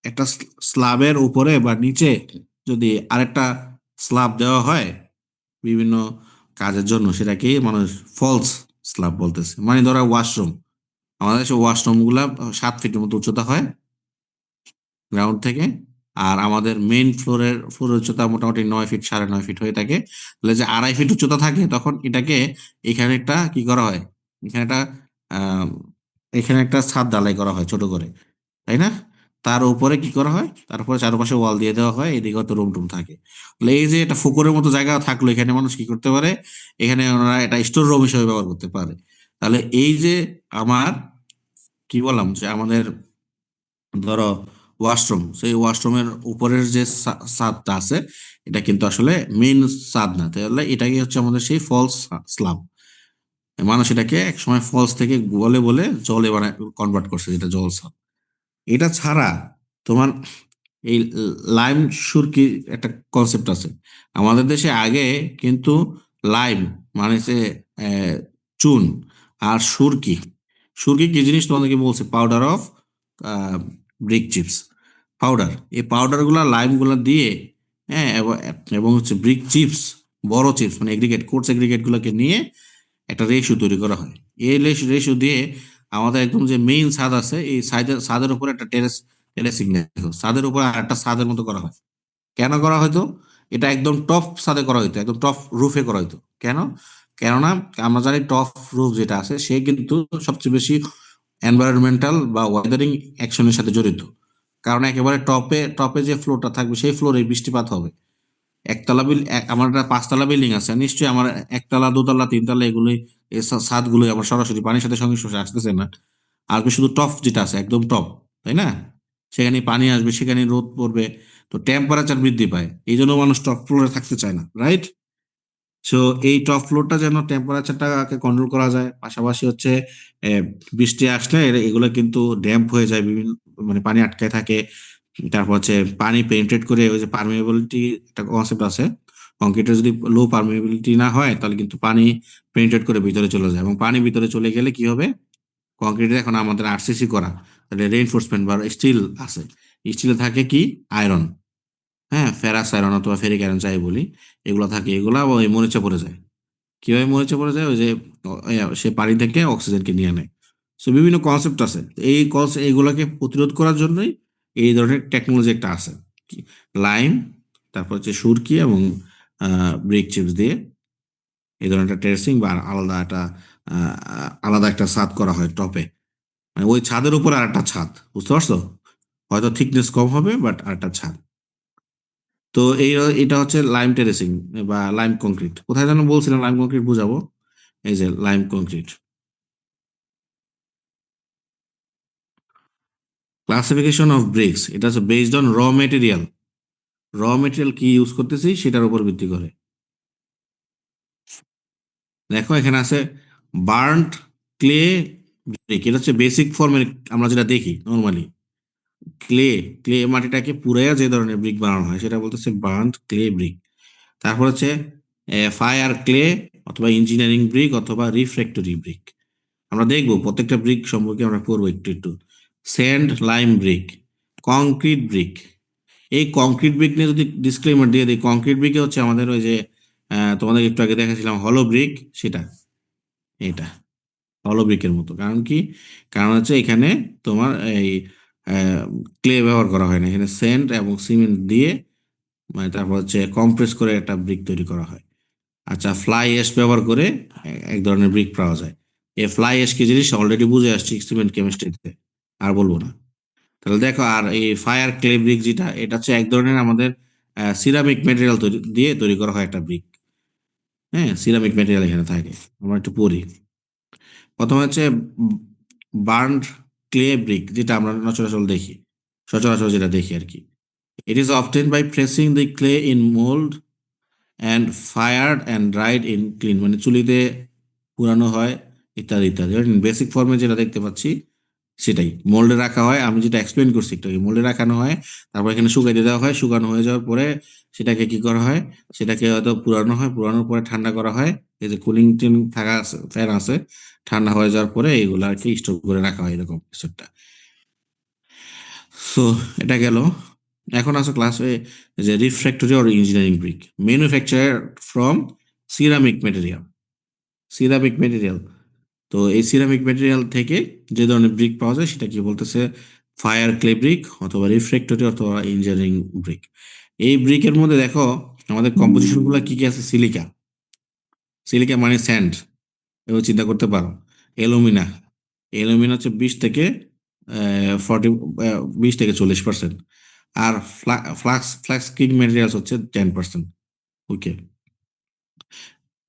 [SPEAKER 1] একটা স্ল্যাবের উপরে বা নিচে যদি আরেকটা স্ল্যাব দেওয়া হয় বিভিন্ন কাজের জন্য, সেটাকেই মানুষ ফলস স্ল্যাব বলতেছে। মানে ধরো ওয়াশরুম, আমাদের দেশে ওয়াশরুম গুলা 7 ফিটের মতো উচ্চতা হয় গ্রাউন্ড থেকে। আর আমাদের মেইন ফ্লোরের উচ্চতা মোটামুটি 9 ফিট, 9.5 ফিট হয়ে থাকে। তাহলে যে 2.5 ফিট উচ্চতা থাকে, তখন এটাকে এখানে একটা কি করা হয়, এখানে একটা আহ এখানে একটা ছাদ ঢালাই করা হয় ছোট করে, তাই না? তার উপরে কি করা হয়, তারপরে চারপাশে ওয়াল দিয়ে দেওয়া হয়, এদিকে হয়তো রুম টুম থাকে। তাহলে এই যে একটা ফুকুরের মতো জায়গা থাকলো, এখানে মানুষ কি করতে পারে, এখানে ওনারা এটা স্টোর রুম হিসেবে ব্যবহার করতে পারে। তাহলে এই যে আমার কি বললাম যে আমাদের ধরো ওয়াশরুম, সেই ওয়াশরুমের উপরের যে ছাদটা আছে, এটা কিন্তু আসলে মেইন ছাদ না, তাহলে এটাকে হচ্ছে আমাদের সেই ফলস স্ল্যাব। মানুষ এটাকে এক সময় ফলস থেকে বলে বলে জলে বানায় কনভার্ট করছে, যেটা জল ছাদ। এটা ছাড়া তোমার এই লাইম সুরকি একটা কনসেপ্ট আছে আমাদের দেশে আগে, কিন্তু লাইম মানে হচ্ছে আহ, চুন। আর সুরকি, সুরকি কি জিনিস তোমাদেরকে বলছে, powder of brick chips, powder. এই পাউডার গুলা লাইম গুলা দিয়ে, হ্যাঁ, এবং হচ্ছে ব্রিক চিপস, বড় চিপস মানে এগ্রিগেট, কোর্স এগ্রিগেট গুলোকে নিয়ে একটা রেশিও তৈরি করা হয়। এই রেশিও দিয়ে আমাদের একদম যে মেইন ছাদ আছে, এই ছাদের উপর একটা টেরেসিং দেখো, ছাদের উপর আর একটা ছাদের মতো করা হয়। কেন করা হয়তো? এটা একদম টপ ছাদে করা হইতো, একদম টপ রুফে করা হইতো। কেন? কেননা আমরা জানি টপ রুফ যেটা আছে, সে কিন্তু সবচেয়ে বেশি এনভায়রনমেন্টাল বা ওয়েদারিং অ্যাকশনের সাথে জড়িত। কারণ একেবারে টপে টপে যে ফ্লোরটা থাকবে, সেই ফ্লোরে বৃষ্টিপাত হবে। আমার একটা 5 তলা বিল্ডিং আছে, নিশ্চয়ই আমার একতলা, দোতলা, তিনতলা এগুলোই, এই ছাদগুলোই আমার সরাসরি পানির সাথে সংস্পর্শে আসতেছে না। আর কি শুধু টপ যেটা আছে, একদম টপ, তাই না? সেখানে পানি আসবে, সেখানে রোদ পড়বে, তো টেম্পারেচার বৃদ্ধি পায়। এই জন্য মানুষ টপ ফ্লোরে থাকতে চায় না, রাইট? সো এই টপ ফ্লোরটা যেন টেম্পারেচারটাকে কন্ট্রোল করা যায়, পাশাপাশি হচ্ছে আহ, বৃষ্টি আসলে এগুলো কিন্তু ড্যাম্প হয়ে যায়, বিভিন্ন মানে পানি আটকায় থাকে। তারপর হচ্ছে পানি পেনিট্রেট করে, ওই যে পারমিয়েবিলিটি একটা কনসেপ্ট আছে, কংক্রিটের যদি লো পারমিয়েবিলিটি না হয়, তাহলে কিন্তু পানি পেনিট্রেট করে ভিতরে চলে যায়, এবং পানি ভিতরে চলে গেলে কি হবে, কংক্রিটের এখন আমাদের RCC করা, তাহলে রেইনফোর্সমেন্ট বা স্টিল আছে, স্টিলে থাকে কি, আয়রন, হ্যাঁ, ফেরাস আয়রন অথবা ফেরিক আয়রন যাই বলি, এগুলো থাকে, এগুলা ওই মরিচা পড়ে যায়। কিভাবে মরিচা পড়ে যায়? ওই যে সে পানি থেকে অক্সিজেনকে নিয়ে নেয়। সো বিভিন্ন কনসেপ্ট আছে, এই এইগুলোকে প্রতিরোধ করার জন্যই এই ধরনের টেকনোলজি একটা আছে, লাইম, তারপর হচ্ছে সুরকি এবং ব্রিক চিপস দিয়ে এই ধরনের একটা টেরেসিং বা আলাদা একটা ছাদ করা হয় টপে, মানে ওই ছাদের উপর আর একটা ছাদ, বুঝতে পারছো? হয়তো থিকনেস কম হবে, বাট আর একটা ছাদ। তো এটা হচ্ছে লাইম টেরেসিং বা লাইম কংক্রিট। কোথায় যেন বলছিলাম লাইম কংক্রিট বুঝাবো, এই যে lime concrete. Classification of bricks, এটা হচ্ছে বেসড অন র মেটেরিয়াল কি ইউজ করতেছি সেটার উপর ভিত্তি করে। দেখো এখানে আছে বার্নড ক্লে ব্রিক, এটা হচ্ছে বেসিক ফর্মের আমরা যেটা দেখি নর্মালি। ক্লে ক্লে মাটিটাকে পুড়াইয়া যে ধরনের ব্রিক বানানো হয় সেটা বলতেছে বার্নড ক্লে ব্রিক। তারপর হচ্ছে ফায়ার ক্লে অথবা ইঞ্জিনিয়ারিং ব্রিক অথবা রিফ্র্যাক্টরি ব্রিক। আমরা দেখবো প্রত্যেকটা ব্রিক সম্পর্কে আমরা পড়বো একটু একটু। Sand lime brick, concrete brick. এই কংক্রিট ব্রিক নিয়ে যদি ডিসক্লেমার দিয়ে দিই, কংক্রিট ব্রিকে হচ্ছে আমাদের ওই যে তোমাদের একটু আগে দেখাছিলাম হলো ব্রিক, সেটা এটা হলো ব্রিকের মতো। কারণ কি? কারণ হচ্ছে এখানে তোমার এই ক্লে ব্যবহার করা হয় না, এখানে স্যান্ড এবং সিমেন্ট দিয়ে মানে তারপর হচ্ছে কম্প্রেস করে একটা ব্রিক তৈরি করা হয়। আচ্ছা, ফ্লাই অ্যাশ ব্যবহার করে এক ধরনের ব্রিক পাওয়া যায়। এই ফ্লাই অ্যাশ কি জিনিস অলরেডি বুঝে আসছি সিমেন্ট কেমিস্ট্রিতে, আর বলবো না। তাহলে দেখো, আর এই ফায়ার ক্লে ব্রিক যেটা, এটা হচ্ছে এক ধরনের আমাদের সিরামিক ম্যাটেরিয়াল দিয়ে তৈরি করা হয় একটা ব্রিক। হ্যাঁ, সিরামিক ম্যাটেরিয়াল এখানে থাকে। আমরা একটু পড়ি। প্রথমে হচ্ছে বার্নড ক্লে ব্রিক, যেটা আমরা সচরাচর যেটা দেখি আর কি। It is obtained by pressing the clay in mould and fired and dried in kiln, মানে চুলিতে পুরানো হয় ইত্যাদি ইত্যাদি। বেসিক ফর্মে যেটা দেখতে পাচ্ছি সেটাই মোল্ডে রাখা হয়। আমি যেটা এক্সপ্লেন করছি একটু মোল্ডে রাখানো হয়, তারপর এখানে শুকাইতে দেওয়া হয়, শুকানো হয়ে যাওয়ার পরে সেটাকে কি করা হয়, সেটাকে হয়তো পুরানো হয়, পুরানোর পরে ঠান্ডা করা হয়। এই যে কুলিং টিন থাকা ফ্যান আছে, ঠান্ডা হয়ে যাওয়ার পরে এইগুলো আর কি স্টোর করে রাখা হয় এরকম কিছু একটা। সো এটা গেল। এখন আছে ক্লাসে যে refractory or engineering brick, manufacture from ceramic material. Ceramic material, তো এই সিরামিক ম্যাটেরিয়াল থেকে যে ধরনের ব্রিক পাওয়া যায় সেটা কি বলতেছে ফায়ার ক্লে ব্রিক অথবা রিফ্র্যাক্টরি অথবা ইঞ্জিনিয়ারিং ব্রিক। এই ব্রিকের মধ্যে দেখো আমাদের কম্পোজিশন গুলো কি কি আছে। সিলিকা, সিলিকা মানে স্যান্ড, এবার চিন্তা করতে পারো। অ্যালুমিনা, অ্যালুমিনা হচ্ছে 20 থেকে 40, 20 থেকে 40%। আর ফ্লাক্স কিং ম্যাটেরিয়ালস হচ্ছে 10%। ওকে,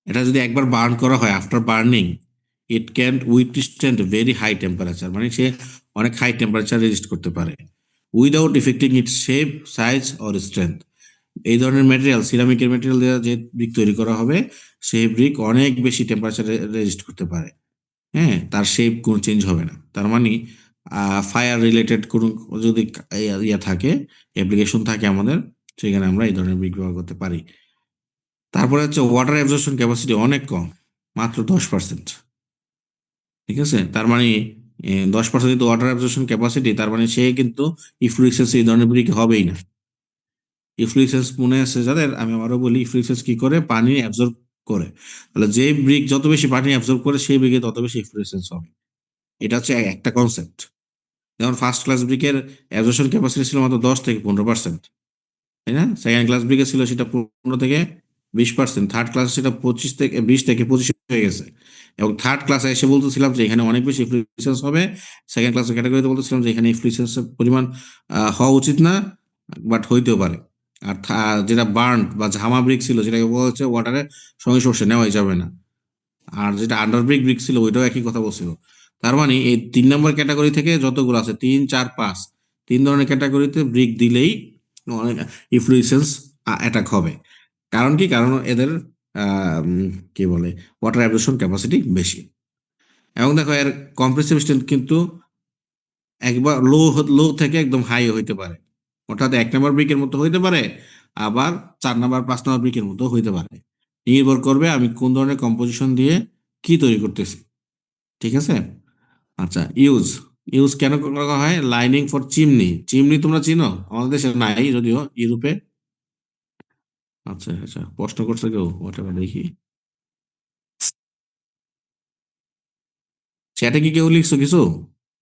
[SPEAKER 1] এটা যদি একবার বার্ন করা হয়, after burning it can withstand very high temperature, মানে সে অনেক হাই টেম্পারেচার রেজিস্ট করতে পারে without affecting its shape, size or strength. এই ধরনের ম্যাটেরিয়াল, সিরামিকের ম্যাটেরিয়াল দিয়ে যে ব্রিক তৈরি করা হবে, সেই ব্রিক অনেক বেশি টেম্পারেচার রেজিস্ট করতে পারে। হ্যাঁ, তার শেপ কোনো চেঞ্জ হবে না। তার মানে ফায়ার রিলেটেড কোনো যদি ইয়া থাকে, অ্যাপ্লিকেশন থাকে আমাদের, সেখানে আমরা এই ধরনের ব্রিক ব্যবহার করতে পারি। তারপরে হচ্ছে ওয়াটার অ্যাবজর্পশন ক্যাপাসিটি অনেক কম, মাত্র 10%। ঠিক আছে, তার মানে 10% যদি ওয়াটার অ্যাবজর্পশন ক্যাপাসিটি, তার মানে সে কিন্তু ইফ্লুইসেন্স এই ধরনের ব্রিক হবেই না। ইফ্লুইসেন্স মনে আছে যাদের, আমি আবারও বলি, ইফ্লুইসেন্স কি করে, পানি অ্যাবজর্ব করে। তাহলে যে ব্রিক যত বেশি পানি অ্যাবজর্ব করে সেই ব্রিকে তত বেশি ইফ্লুইসেন্স হবে। এটা হচ্ছে একটা কনসেপ্ট। যেমন ফার্স্ট ক্লাস ব্রিকের অ্যাবজর্পশন ক্যাপাসিটি ছিল মাত্র 10 থেকে 15%, তাই না? সেকেন্ড ক্লাস ব্রিকে ছিল সেটা 15 থেকে 20%, থার্ড ক্লাস সেটা 20 থেকে 25 হয়ে গেছে। এবং থার্ড ক্লাসে এসে বলতেছিলাম যে এখানে অনেক বেশি ইনফ্লুয়েন্স হবে। সেকেন্ড ক্লাসের ক্যাটাগরিতে বলতেছিলাম যে এখানে ইনফ্লুয়েন্সের পরিমাণ হওয়া উচিত না, বাট হইতেও পারে। আর যেটা বার্ন বা ঝামা ব্রিক ছিল যেটাকে বলা হচ্ছে ওয়াটারের সংস্পর্শে নেওয়াই যাবে না। আর যেটা আন্ডার ব্রিক ছিল ওইটাও একই কথা বলছিল। তার মানে এই 3 নম্বর ক্যাটাগরি থেকে যতগুলো আছে, 3, 4, 5, 3 ধরনের ক্যাটাগরিতে ব্রিক দিলেই অনেক ইনফ্লুয়েন্স অ্যাটাক হবে। কারণ কি? কারণ এদের কি বলে, ওয়াটার অ্যাবজর্পশন ক্যাপাসিটি বেশি। এবং দেখো এর কম্প্রেসিভ স্ট্রেংথ কিন্তু একবার লো লো থেকে একদম হাই হইতে পারে। অর্থাৎ 1 নম্বর ব্রিকের মতো হইতে পারে, আবার 4 নম্বর 5 নম্বর ব্রিকের মতো হইতে পারে। নির্ভর করবে আমি কোন ধরনের কম্পোজিশন দিয়ে কি তৈরি করতেছি। ঠিক আছে। আচ্ছা, ইউজ ইউজ কেন করা হয়? Lining for chimney. চিমনি তোমরা চিনো? আমাদের দেশে নাই যদিও, ইউরোপে। আচ্ছা আচ্ছা, প্রশ্ন করছে কেউ, ওটা দেখি। চ্যাটে কি কেউ লিখছো কিছু?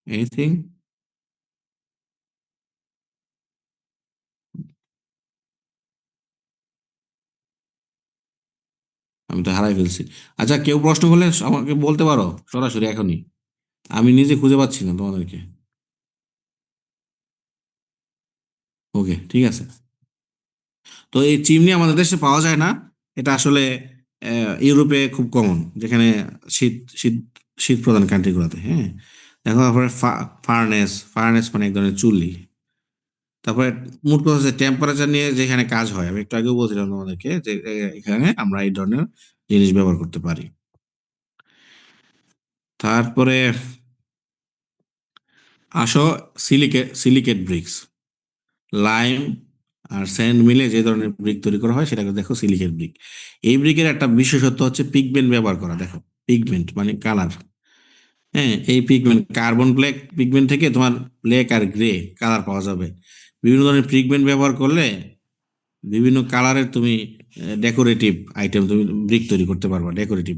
[SPEAKER 1] এনিথিং? আমি তো হারাই ফেলছি। আচ্ছা, কেউ প্রশ্ন করলে আমাকে বলতে পারো সরাসরি এখনই, আমি নিজে খুঁজে পাচ্ছি না তোমাদেরকে। ওকে, ঠিক আছে। তো এই চিমনি আমাদের দেশে পাওয়া যায় না। এটা আসলে ইউরোপে খুব কমন, যেখানে শীত শীত শীত প্রধান কান্ট্রিগুলোতে। হ্যাঁ, দেখো তারপরে ফার্নেস, ফার্নেস মানে এক ধরনের চুল্লি। তারপরে মোট কথা হচ্ছে টেম্পারেচার নিয়ে যেখানে কাজ হয়, আমি একটু আগেও বলছিলাম তোমাদেরকে যে এখানে আমরা এই ধরনের জিনিস ব্যবহার করতে পারি। তারপরে আসো সিলিকেট ব্রিক্স, লাইম আর স্যান্ড মিলে যে ধরনের ব্রিক তৈরি করা হয় সেটাকে দেখো সিলিকেট ব্রিক। এই ব্রিকের একটা বিশেষত্ব হচ্ছে পিগমেন্ট ব্যবহার করা। দেখো পিগমেন্ট মানে কালার। হ্যাঁ, এই পিগমেন্ট কার্বন ব্ল্যাক পিগমেন্ট থেকে তোমার ব্ল্যাক আর গ্রে কালার পাওয়া যাবে। বিভিন্ন ধরনের পিগমেন্ট ব্যবহার করলে বিভিন্ন কালারের তুমি ডেকোরেটিভ আইটেম তুমি ব্রিক তৈরি করতে পারবা, ডেকোরেটিভ।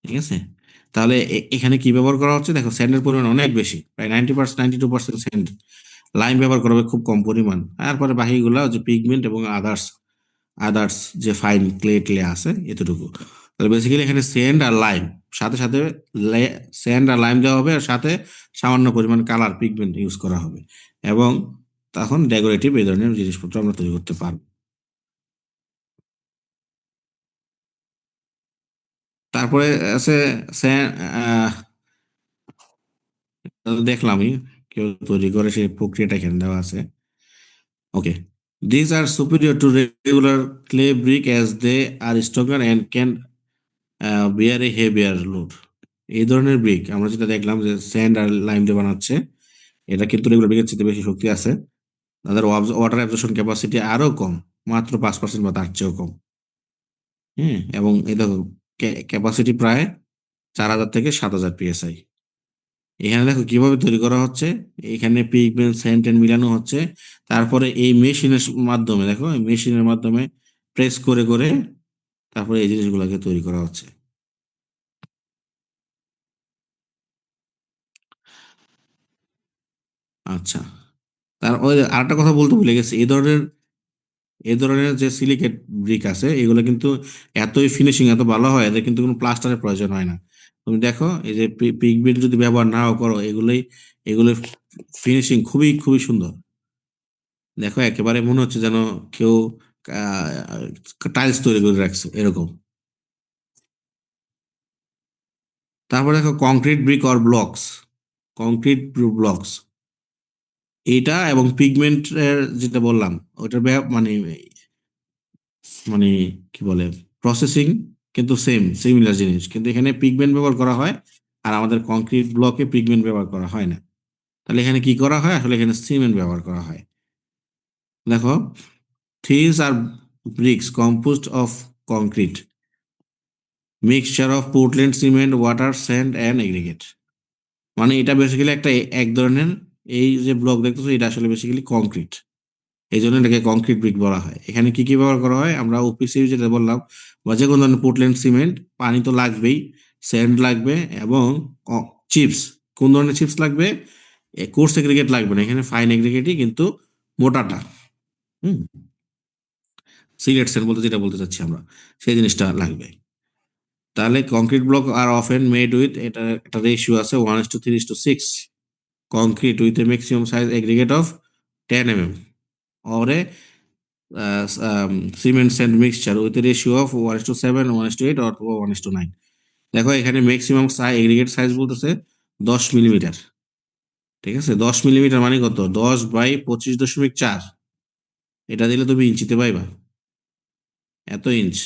[SPEAKER 1] ঠিক আছে, তাহলে এখানে কি ব্যবহার করা হচ্ছে দেখো, স্যান্ডের পরিমাণ অনেক বেশি, প্রায় 90%, 92% স্যান্ড। লাইম ব্যবহার করা হবে খুব কম পরিমাণ। তারপরে বাকিগুলো যে পিগমেন্ট এবং আদার্স আদার্স যে ফাইন ক্লে টে আছে এতটুকু। তাহলে বেসিক্যালি এখানে স্যান্ড আর লাইম, সাথে সাথে স্যান্ড আর লাইম দেওয়া হবে, আর সাথে সামান্য পরিমাণ কালার পিগমেন্ট ইউজ করা হবে, এবং তখন ডেকোরেটিভ এই ধরনের জিনিসপত্র আমরা তৈরি করতে পারবো। তারপরে আছে দেখলামই কেউ তৈরি করে, সেই প্রক্রিয়াটা এখানে দেওয়া আছে। Okay, this are superior to regular clay brick as they are stronger and can bear a heavier load. এই ধরনের ব্রিক আমরা যেটা দেখলাম যে স্যান্ড আর লাইম দিয়ে বানাচ্ছে, এটা কিন্তু রেগুলার ব্রিকের চেয়ে বেশি শক্তি আছে। তাদের ওয়াটার অ্যাবজর্পশন ক্যাপাসিটি আরো কম, মাত্র 5% বা তার চেয়েও কম। হ্যাঁ, এবং এই দেখো ক্যাপাসিটি প্রায় 4000 থেকে 7000 PSI। এখানে দেখো কিভাবে তৈরি করা হচ্ছে, এখানে পিগমেন্ট স্যান্টেন মিলানো হচ্ছে, তারপরে এই মেশিনের মাধ্যমে, দেখো এই মেশিনের মাধ্যমে প্রেস করে করে তারপরে এই জিনিসগুলোকে তৈরি করা হচ্ছে। আচ্ছা, তার ওই আরেকটা কথা বলতে ভুলে গেছি, এই ধরনের যে সিলিকেট ব্রিক আছে এগুলো কিন্তু এতই ফিনিশিং এত ভালো হয়, এদের কিন্তু কোনো প্লাস্টারের প্রয়োজন হয় না। তুমি দেখো এই যে পিগমেন্ট যদি ব্যবহার নাও করো, এগুলোর ফিনিশিং খুবই খুবই সুন্দর। দেখো একেবারে মনে হচ্ছে যেন কেউ টাইলস তৈরি করে রাখছে এরকম। তারপর দেখো concrete brick or blocks, concrete blocks, এইটা এবং পিগমেন্টের যেটা বললাম ওইটার মানে মানে কি বলে প্রসেসিং কিন্তু সিমিলার জিনিস, কিন্তু এখানে পিগমেন্ট ব্যবহার করা হয় আর আমাদের কংক্রিট ব্লকে পিগমেন্ট ব্যবহার করা হয় না। তাহলে এখানে কি করা হয়, আসলে এখানে সিমেন্ট ব্যবহার করা হয়। দেখো, these are bricks composed of concrete mixture of Portland cement water sand and aggregate. মানে এটা বেসিক্যালি একটা এক ধরনের, এই যে ব্লক দেখতেছো এটা আসলে বেসিক্যালি কংক্রিট, এই জন্য এটাকে কংক্রিট ব্রিক বলা হয়। এখানে কি কি ব্যবহার করা হয়, আমরা ওপিসি যেটা বললাম, বা যে কোনো ধরনের পোর্টল্যান্ড সিমেন্ট, পানি তো লাগবেই, স্যান্ড লাগবে, এবং চিপস। কোন ধরনের চিপস লাগবে, কোর্স এগ্রিগেট লাগবে না, এখানে ফাইন এগ্রিগেটই কিন্তু মোটাটা। হুম, সিলেট স্যান্ড বলতে যেটা বলতে চাচ্ছি আমরা, সেই জিনিসটা লাগবে। তাহলে concrete block are often made with, এটা একটা রেশিও আছে 1:3:6, concrete with a maximum size aggregate of 10 mm, or a cement sand mixture with a ratio of 1:7, 1:8, or 1:9। দেখো এখানে ম্যাক্সিমাম এগ্রিগেট সাইজ বলতেছে 10 মিলিমিটার। ঠিক আছে, 10 মিলিমিটার মানে কত, 10/25.4। এটা দিলে তুমি ইঞ্চিতে পাইবা, এত ইঞ্চ।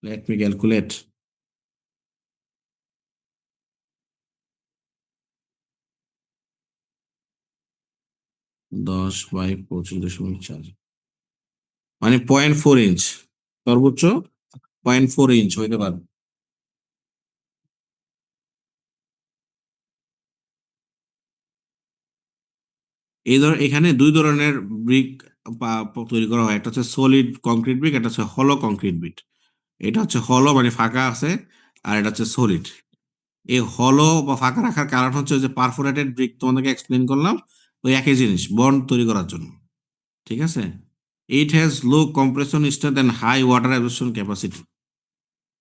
[SPEAKER 1] Let me calculate. 10/25.4 মানে 0.4 ইঞ্চ, সর্বোচ্চ 0.4 ইঞ্চ হইতে পারে। এখানে দুই ধরনের ব্রিক তৈরি করা হয়, একটা হচ্ছে সলিড কংক্রিট ব্রিক, একটা হচ্ছে হলো কংক্রিট ব্রিক। এটা হচ্ছে হলো মানে ফাঁকা আছে, আর এটা হচ্ছে সলিড। এই হলো বা ফাঁকা রাখার কারণ হচ্ছে যে পারফোরেটেড ব্রিক তোমাদেরকে এক্সপ্লেন করলাম, ওই একই জিনিস বন্ড তৈরি করার জন্য। ঠিক আছে, it has low compression strength and high water absorption capacity.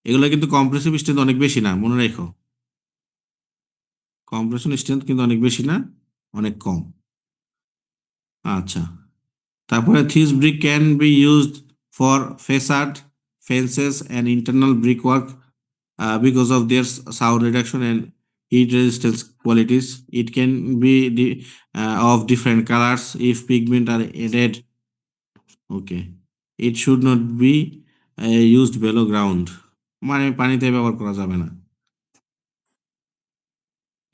[SPEAKER 1] এগুলো কিন্তু কম্প্রেসিভ স্ট্রেংথ অনেক বেশি না, মনে রেখো, কম্প্রেশন স্ট্রেংথ কিন্তু অনেক বেশি না, অনেক কম। আচ্ছা, তারপরে this brick can be used for facade, fences and internal brick work because of their sound reduction and heat resistance qualities. It can be of different colors if pigment are added. Okay, it should not be used below ground, মানে পানিতে ব্যবহার করা যাবে না।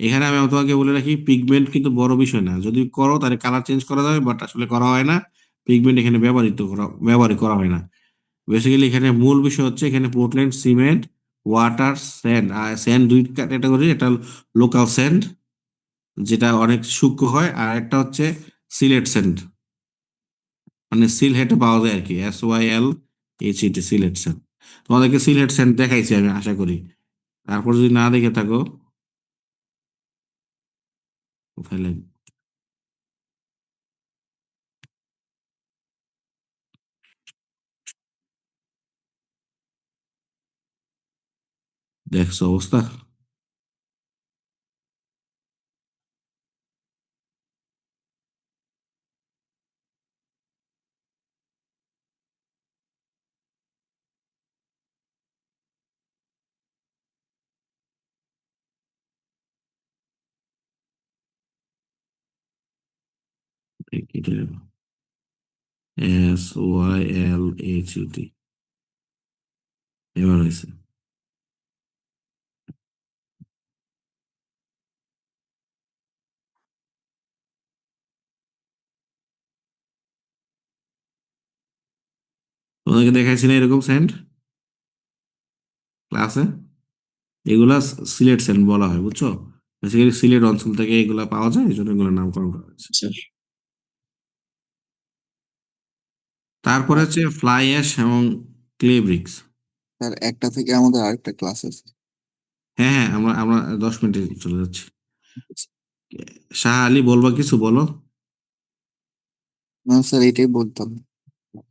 [SPEAKER 1] এখানে আমি তোমাকে বলে রাখি, পিগমেন্ট কিন্তু বড় বিষয় না, যদি করো তাহলে কালার চেঞ্জ করা যাবে, বাট আসলে করা হয় না। পিগমেন্ট এখানে ব্যবহার করা হয় না। বেসিক্যালি এখানে মূল বিষয় হচ্ছে এখানে পোর্টল্যান্ড সিমেন্ট, ওয়াটার, স্যান্ড। আর স্যান্ড দুই ক্যাটাগরি, এটা লোকাল স্যান্ড যেটা অনেক সূক্ষ্ম হয়, আর একটা হচ্ছে সিলেট স্যান্ড, মানে সিলহেটে পাওয়া যায় আর কি, SYLHET, সিলেট স্যান্ড। তোমাদেরকে সিলেট স্যান্ড দেখাইছি আমি আশা করি, তারপর যদি না দেখে থাকো তাহলে দেখছো অবস্থা। SYLHET, এবার হয়েছে। তোমাদেরকে দেখাইছি না এরকম স্যান্ড ক্লাসে? এগুলা সিলেট স্যান্ড বলা হয়, বুঝছো? বেসিক্যালি সিলেট অঞ্চল থেকে এগুলা পাওয়া যায়, এই জন্য এগুলোর নামকরণ করা হয়েছে।
[SPEAKER 3] আচ্ছা
[SPEAKER 1] তারপরে হচ্ছে ফ্লাই অ্যাশ এবং ক্লে ব্রিক্স।
[SPEAKER 3] স্যার, একটা থেকে আমাদের আরেকটা ক্লাস আছে।
[SPEAKER 1] হ্যাঁ হ্যাঁ, আমরা আমরা 10 মিনিটে চলে যাচ্ছি। শাহ আলী, বলবা কিছু বলো।
[SPEAKER 3] না স্যার, এটাই বলতাম।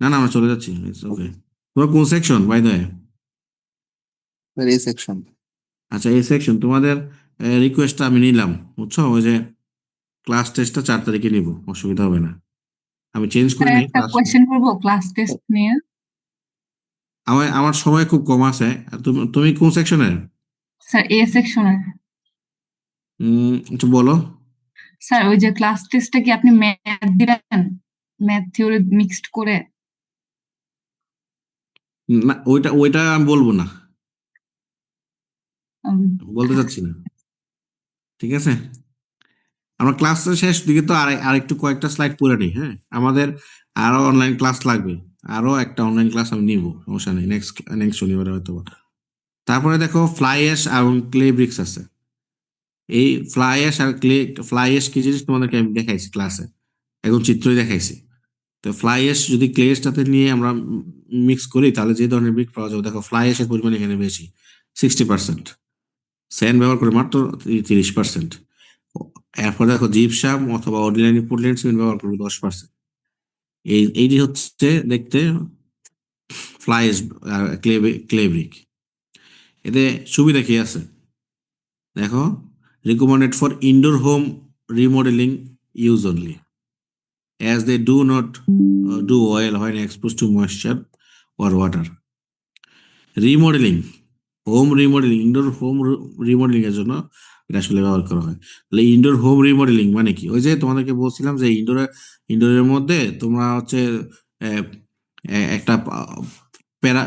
[SPEAKER 1] না না, আমরা চলে যাচ্ছি, ওকে। তোমার কোন সেকশন বাই দ্য?
[SPEAKER 3] স্যার, এই সেকশন।
[SPEAKER 1] আচ্ছা, এই সেকশন তোমাদের রিকোয়েস্টটা আমি নিলাম, বুঝছো? ওই যে ক্লাস টেস্টটা 4 তারিখে নিব, অসুবিধা হবে না। আমি চেঞ্জ
[SPEAKER 2] স্যার
[SPEAKER 1] করে নিই
[SPEAKER 2] একটা
[SPEAKER 1] ক্লাস।
[SPEAKER 2] কোয়েশ্চেন করবো ক্লাস টেস্ট নিয়ে।
[SPEAKER 1] আমার আমার সময় খুব কম আছে। আর তুমি তুমি কোন সেকশনের?
[SPEAKER 2] স্যার এ সেকশনের।
[SPEAKER 1] একটু বলো।
[SPEAKER 2] স্যার ওই যে ক্লাস টেস্টটা কি আপনি ম্যাথ দিবেন, ম্যাথ থিওরি মিক্সড করে?
[SPEAKER 1] না, ওইটা ওইটা আমি বলবো না,
[SPEAKER 2] উম,
[SPEAKER 1] বলতে চাচ্ছি না। ঠিক আছে, আমরা ক্লাসের শেষ দিকে তো আরেকটু কয়েকটা স্লাইড পড়ে নিই। হ্যাঁ, আমাদের আরো অনলাইন ক্লাস লাগবে। আরো একটা অনলাইন ক্লাস আমি নিব, সমস্যা নেই, নেক্সট নেক্সট শনিবারে হয়তো বা। তারপরে দেখো ফ্লাই অ্যাশ এবং ক্লে ব্রিক্স আছে। এই ফ্লাই অ্যাশ আর ক্লে, ফ্লাই অ্যাশ কি জিনিস তোমাদেরকে আমি দেখাইছি ক্লাসে, এখন চিত্রই দেখাইছি। তো ফ্লাই অ্যাশ যদি ক্লে অ্যাশটাতে নিয়ে আমরা মিক্স করি, তাহলে যে ধরনের ব্রিক পাওয়া যাবে। দেখো ফ্লাই অ্যাশের পরিমাণ এখানে বেশি, 60%। স্যান্ড ব্যবহার করে মাত্র 30%। এরপর দেখো জিপসাম অথবা অর্ডিনারি পোর্টল্যান্ড সিমেন্ট ব্যবহার করবে 10%। এইটি হচ্ছে দেখতে ফ্লাই অ্যাশ আর ক্লে ব্রিক। এতে সুবিধা কি আছে দেখো। Recommended for indoor home remodelling use only, as they do not do well when exposed to moisture or water. Remodelling, home remodelling, indoor home remodelling এর জন্য এটা আসলে ব্যবহার করা হয়। তাহলে ইনডোর হোম রিমডেলিং মানে কি? ওই যে তোমাদেরকে বলছিলাম যে ইনডোরের মধ্যে তোমরা হচ্ছে আহ, একটা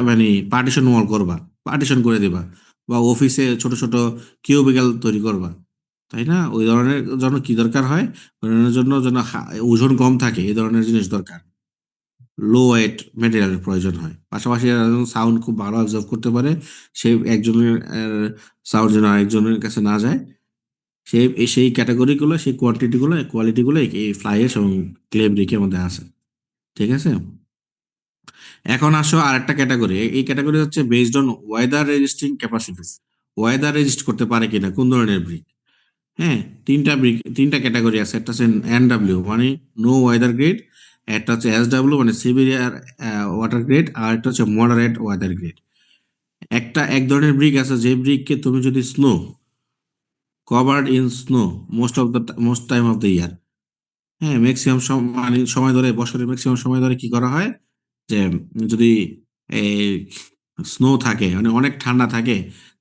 [SPEAKER 1] মানে পার্টিশন ওয়াল করবা, পার্টিশন করে দিবা, বা অফিসে ছোট ছোট কিউবিক্যাল তৈরি করবা, তাই না? ওই ধরনের জন্য কি দরকার হয়? ওই ধরনের জন্য যেন ওজন কম থাকে, এই ধরনের জিনিস দরকার। লো ওয়েট মেটেরিয়ালের প্রয়োজন হয়। পাশাপাশি সাউন্ড খুব ভালো অবজার্ভ করতে পারে, সে একজনের সাউন্ড যেন আরেকজনের কাছে না যায়, সেই ক্যাটাগরিগুলো, সেই কোয়ালিটিগুলো এই ফ্লাইয়েস এবং ক্লে ব্রিকের মধ্যে আছে। ঠিক আছে, এখন আসো আরেকটা ক্যাটাগরি। এই ক্যাটাগরি হচ্ছে based on weather resisting capacity, weather resist করতে পারে কিনা কোন ধরনের ব্রিক। হ্যাঁ, তিনটা ক্যাটাগরি আছে। একটা হচ্ছে NW মানে নো ওয়েদার গ্রেড, একটা হচ্ছে SW মানে সিভিয়ার ওয়াটার গ্রেড, আর একটা হচ্ছে মডারেট ওয়েদার গ্রেড। এক ধরনের ব্রিক আছে যে ব্রিককে তুমি যদি snow, covered in snow most time of the year, হ্যাঁ ম্যাক্সিমাম সময় ধরে, বছরের ম্যাক্সিমাম সময় ধরে কি করা হয় যে যদি স্নো থাকে, মানে অনেক ঠান্ডা থাকে,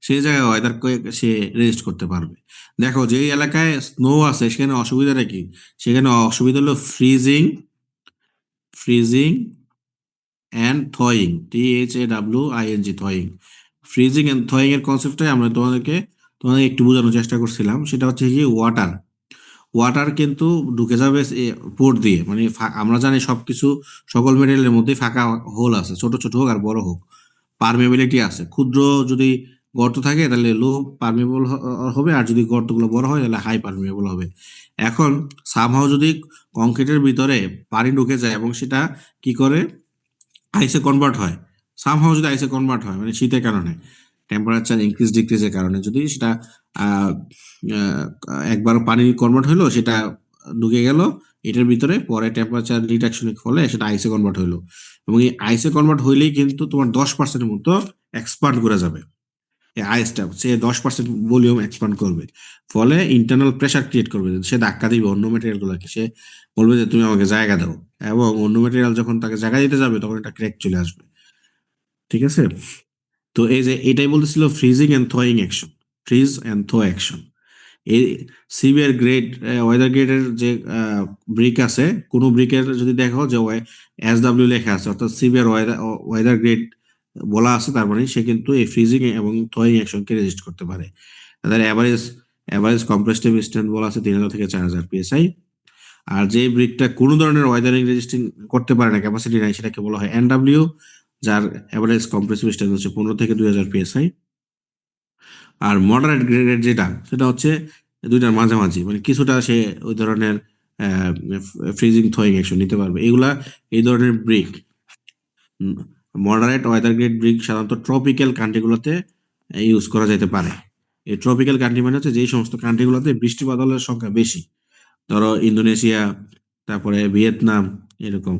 [SPEAKER 1] সেই জায়গায় ওয়েদার সে রেজিস্ট করতে পারবে। দেখো যেই এলাকায় স্নো আছে সেখানে অসুবিধাটা কি? সেখানে অসুবিধা হলো freezing, freezing and থয়িং, THAWING, থয়িং। Freezing and থয়িং এর কনসেপ্টটাই আমরা তোমাদের একটু বোঝানোর চেষ্টা করছিলাম। সেটা হচ্ছে কি, ওয়াটার ওয়াটার কিন্তু ঢুকে যাবে পোর্ট দিয়ে, মানে আমরা জানি সবকিছু, সকল মেটেরিয়ালের মধ্যে ফাঁকা হোল আছে, ছোট ছোট হোক আর বড় হোক, পারমেবিলিটি আছে। ক্ষুদ্র যদি গর্ত থাকে তাহলে লো পারমেবল হবে, আর যদি গর্তগুলো বড় হয় তাহলে হাই পারমেবল হবে। এখন সামহাও যদি কংক্রিটের ভিতরে পানি ঢুকে যায় এবং সেটা কি করে আইসে কনভার্ট হয়, সামহাও যদি আইসে কনভার্ট হয়, মানে শীতের কারণে, টেম্পারেচার ইনক্রিজ ডিক্রিজের কারণে যদি সেটা আহ, আহ, একবার পানি কনভার্ট হলো, সেটা ঢুকে গেল এটার ভিতরে, পরে টেম্পারেচার রিডাকশনের ফলে সেটা আইসে কনভার্ট হলো, এবং এই আইসে কনভার্ট হইলেই কিন্তু তোমার 10%-এর মতো এক্সপান্ড করে যাবে। এই আইসটা সে 10% ভলিউম এক্সপান্ড করবে, ফলে ইন্টারনাল প্রেসার ক্রিয়েট করবে, সে ধাক্কা দিবে অন্য মেটেরিয়াল গুলোকে, সে বলবে যে তুমি আমাকে জায়গা দাও, এবং অন্য মেটেরিয়াল যখন তাকে জায়গা দিতে যাবে তখন এটা ক্র্যাক চলে আসবে। ঠিক আছে? তো এই যে এটাই বলতেছিল freezing and thawing action, freeze and thaw action. এই সিভিয়ার গ্রেড, ওয়েদার গ্রেডের যে ব্রিক আছে, কোনো ব্রিকের যদি দেখো যে SW লেখা আছে, অর্থাৎ সিভিয়ার ওয়েদার গ্রেড বলা আছে, তার মানে সে কিন্তু এই ফ্রিজিং এবং থয়িং অ্যাকশনকে রেজিস্ট করতে পারে। তাদের অ্যাভারেজ কম্প্রেসিভ স্ট্রেন্থ বলা আছে 3000 থেকে 4000 PSI। আর যে ব্রিকটা কোনো ধরনের ওয়েদারিং রেজিস্টিং করতে পারে না, ক্যাপাসিটি নাই, সেটাকে বলা হয় NW, যার অ্যাভারেজ কম্প্রেসিভ স্ট্রেন্থ হচ্ছে 15 থেকে 2000 PSI। আর মডারেট গ্রেডের যেটা, সেটা হচ্ছে দুইটার মাঝামাঝি, মানে কিছুটা সে ওই ধরনের ফ্রিজিং থয়িং অ্যাকশন নিতে পারবে। এগুলা এই ধরনের brick, moderate weather grade brick সাধারণত ট্রপিক্যাল কান্ট্রিগুলোতে ইউজ করা যেতে পারে। এই ট্রপিক্যাল কান্ট্রি মানে হচ্ছে যেই সমস্ত কান্ট্রিগুলোতে বৃষ্টি বাদলের সংখ্যা বেশি, ধরো ইন্দোনেশিয়া, তারপরে ভিয়েতনাম, এরকম,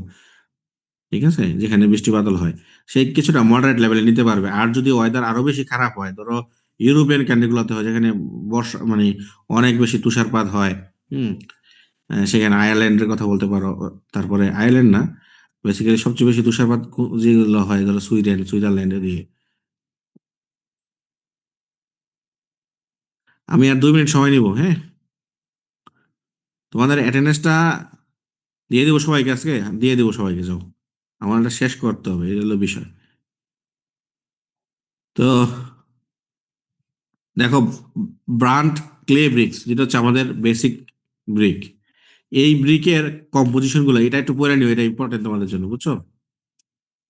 [SPEAKER 1] ঠিক আছে, যেখানে বৃষ্টি বাদল হয়, সে কিছুটা মডারেট লেভেলে নিতে পারবে। আর যদি ওয়েদার আরো বেশি খারাপ হয়, ধরো ইউরোপিয়ান কান্ট্রিগুলোতে হয়, যেখানে বর্ষা মানে অনেক বেশি তুষারপাত হয়, হুম, সেখানে আয়ারল্যান্ডের কথা বলতে পারো, তারপরে আয়ারল্যান্ড না, বেসিক্যালি সবচেয়ে বেশি তুষারপাত যেগুলো হয় ধরো সুইডেন, সুইজারল্যান্ডে দিয়ে। আমি আর 2 মিনিট সময় নিব, হ্যাঁ? তোমাদের অ্যাটেন্ডেন্সটা দিয়ে দেবো সবাইকে, আজকে দিয়ে দেবো সবাইকে, যাও, আমার এটা শেষ করতে হবে, এই হলো বিষয়। তো দেখো, ব্রান্ড ক্লে ব্রিক্স, যেটা হচ্ছে আমাদের বেসিক ব্রিক, এই ব্রিকের কম্পোজিশন গুলো এটা একটু পড়ে নিও, এটা ইম্পর্টেন্ট তোমাদের জন্য, বুঝছো?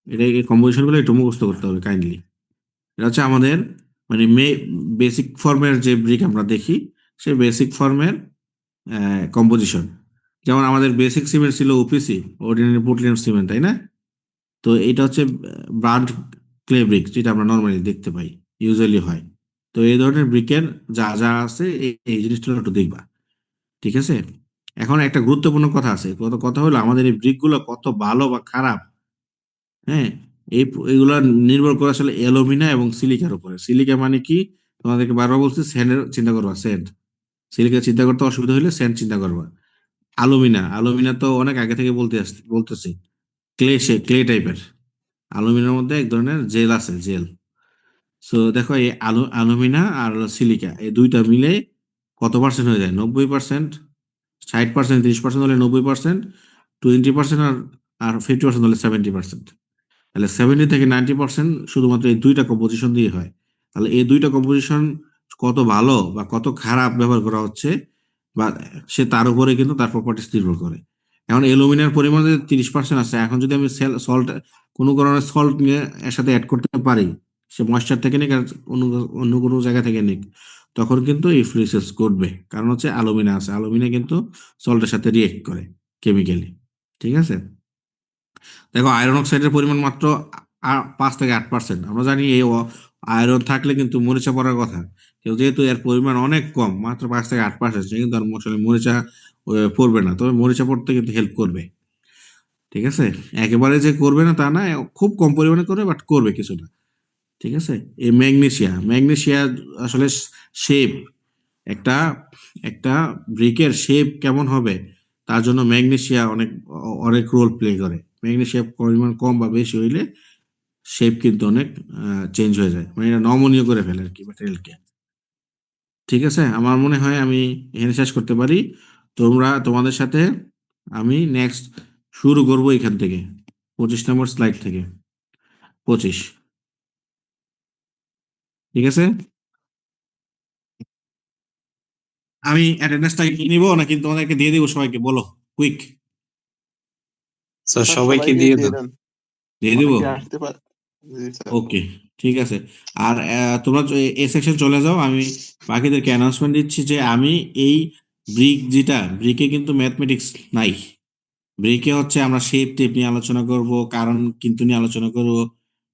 [SPEAKER 1] এটা এই কম্পোজিশন গুলো একটু মুখস্থ করতে হবে কাইন্ডলি। এটা হচ্ছে আমাদের মানে বেসিক ফর্মের যে ব্রিক আমরা দেখি, সেই বেসিক ফর্মের কম্পোজিশন। যেমন আমাদের বেসিক সিমেন্ট ছিল OPC, অর্ডিনারি পোর্টল্যান্ড সিমেন্ট, তাই না? তো এটা হচ্ছে ব্রান্ড ক্লে ব্রিক, যেটা আমরা নর্মালি দেখতে পাই, ইউজুয়ালি হয়। তো এই ধরনের ব্রিকের যা যা আছে এই জিনিসটা একটু দেখবা, ঠিক আছে? এখন একটা গুরুত্বপূর্ণ কথা আছে, কথা হলো আমাদের এই ব্রিক গুলো কত ভালো বা খারাপ, হ্যাঁ, এইগুলা নির্ভর করে আসলে অ্যালুমিনা এবং সিলিকার উপরে। সিলিকা মানে কি, তোমাদেরকে বারবার বলছি, স্যান্ডের চিন্তা করবা, স্যান্ড। সিলিকা চিন্তা করতে অসুবিধা হলে স্যান্ড চিন্তা করবা। আলুমিনা তো অনেক আগে থেকে বলতেছি, ক্লে টাইপের। অ্যালুমিনার মধ্যে এক ধরনের জেল আছে, জেল। সো দেখো, এই অ্যালুমিনা আর সিলিকা, এই দুইটা মিলে কত পার্সেন্ট হয়ে যায়? 90%, 60%, 30% হলে 90%, 20%, আর 50% হলে 70%। তাহলে 70 থেকে 90% শুধুমাত্র এই দুইটা কম্পোজিশন দিয়ে হয়। তাহলে এই দুইটা কম্পোজিশন কত ভালো বা কত খারাপ ব্যবহার করা হচ্ছে, বা সে তার উপরে কিন্তু তার প্রপার্টিস নির্ভর করে। এখন অ্যালুমিনিয়ার পরিমাণ যদি 30% আছে, এখন যদি আমি সল্ট, কোনো কারণে সল্ট নিয়ে এর সাথে অ্যাড করতে পারি, সে ময়েশ্চার থেকে নিক আর অন্য অন্য কোনো জায়গা থেকে নিক, তখন কিন্তু এই ফ্লুইসেস ঘটবে, কারণ হচ্ছে অ্যালুমিনা আছে, অ্যালুমিনা কিন্তু সল্টের সাথে রিয়েক্ট করে কেমিক্যালি। ঠিক আছে? দেখো, আয়রন অক্সাইডের পরিমাণ মাত্র 5 থেকে 8%। আমরা জানি এই আয়রন থাকলে কিন্তু মরিচা পড়ার কথা, কিন্তু যেহেতু এর পরিমাণ অনেক কম, মাত্র 5 থেকে 8%, সে কিন্তু আর আসলে মরিচা পড়বে না, তবে মরিচা পড়তে কিন্তু হেল্প করবে। ঠিক আছে? একেবারে যে করবে না তা না, খুব কম পরিমাণে করবে, বাট করবে কিছুটা। ঠিক আছে? এই ম্যাগনেসিয়া আসলে শেপ, একটা একটা ব্রিকের শেপ কেমন হবে, তার জন্য ম্যাগনেসিয়া অনেক অনেক রোল প্লে করে। ম্যাগনেসিয়া পরিমাণ কম বা বেশি হইলে শেপ কিন্তু অনেক চেঞ্জ হয়ে যায়, মানে এটা নমনীয় করে ফেলে আর কি ম্যাটেরিয়ালকে। ঠিক আছে, আমার মনে হয় আমি এখানে শেষ করতে পারি। তোমাদের সাথে আমি নেক্সট শুরু করব এখান থেকে, 25 নম্বর স্লাইড থেকে। 25, ঠিক আছে। আমি অ্যাটেন্ডেন্সটা কি নিবো নাকি তোমাদেরকে দিয়ে দিব? সবাইকে বলো, কুইক
[SPEAKER 4] স্যার
[SPEAKER 3] স্যার
[SPEAKER 4] সবাইকে
[SPEAKER 3] সবাইকে
[SPEAKER 4] দিয়ে
[SPEAKER 3] দিয়ে
[SPEAKER 4] দেন।
[SPEAKER 3] দেন,
[SPEAKER 1] দিয়ে দিব।
[SPEAKER 3] অনেকে আসতে পারে। জি স্যার।
[SPEAKER 1] ওকে, ঠিক আছে। আর তোমরা এ সেকশন চলে যাও, আমি বাকিদেরকে অ্যানাউন্সমেন্ট দিচ্ছি যে আমি এই ব্রিকে কিন্তু ম্যাথমেটিক্স নাই। ব্রেকে হচ্ছে আমরা শেপ টেপ নিয়ে আলোচনা করব, কারণ কিন্তু নিয়ে আলোচনা করব,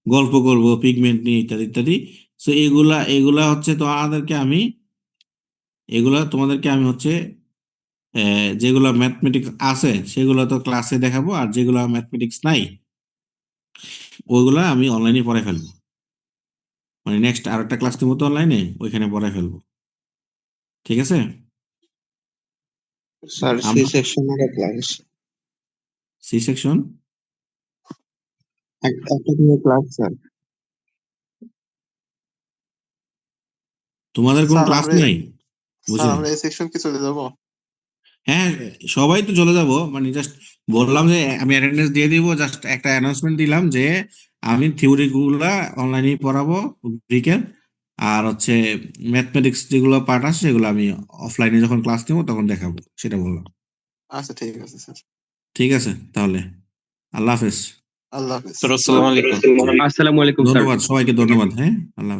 [SPEAKER 1] গল্প করব পিগমেন্ট নিয়ে, ইত্যাদি ইত্যাদি। সো তোমাদেরকে আমি হচ্ছে যেগুলো ম্যাথমেটিক্স আছে সেগুলো তো ক্লাসে দেখাবো, আর যেগুলো ম্যাথমেটিক্স নাই ওইগুলো আমি অনলাইনে পড়াই ফেলবো। মানে নেক্সট আর একটা ক্লাস নেবো তো অনলাইনে, ওইখানে পড়াই ফেলবো। ঠিক আছে।
[SPEAKER 4] স্যার সি
[SPEAKER 1] আমরা
[SPEAKER 4] সেকশনের ক্লাস
[SPEAKER 1] সি সেকশন
[SPEAKER 4] একটা দিয়ে ক্লাস স্যার।
[SPEAKER 1] তোমাদের কোনো
[SPEAKER 3] স্যার
[SPEAKER 1] ক্লাস
[SPEAKER 3] আমরা
[SPEAKER 1] নাই?
[SPEAKER 3] স্যার
[SPEAKER 1] বুঝিনি।
[SPEAKER 3] আমরা এই সেকশন কি চলে যাব?
[SPEAKER 1] হ্যাঁ, সবাই তো চলে যাব, মানে জাস্ট বললাম যে আমি অ্যাটেন্ডেন্স দিয়ে দিব, জাস্ট একটা অ্যানাউন্সমেন্ট দিলাম যে আমি থিওরি গুলা অনলাইনে পড়াবো উইকের, আর হচ্ছে ম্যাথমেটিক্স যেগুলো পার্ট আছে সেগুলো আমি অফলাইনে যখন ক্লাস নেবো তখন দেখাবো, সেটা বললাম।
[SPEAKER 3] আচ্ছা ঠিক আছে স্যার।
[SPEAKER 1] ঠিক আছে তাহলে, আল্লাহ হাফেজ।
[SPEAKER 3] আল্লাহ হাফেজ।
[SPEAKER 4] স্যার আসসালামু আলাইকুম।
[SPEAKER 5] আসসালামু আলাইকুম স্যার।
[SPEAKER 1] ধন্যবাদ সবাইকে, ধন্যবাদ। হ্যাঁ, আল্লাহ হাফেজ।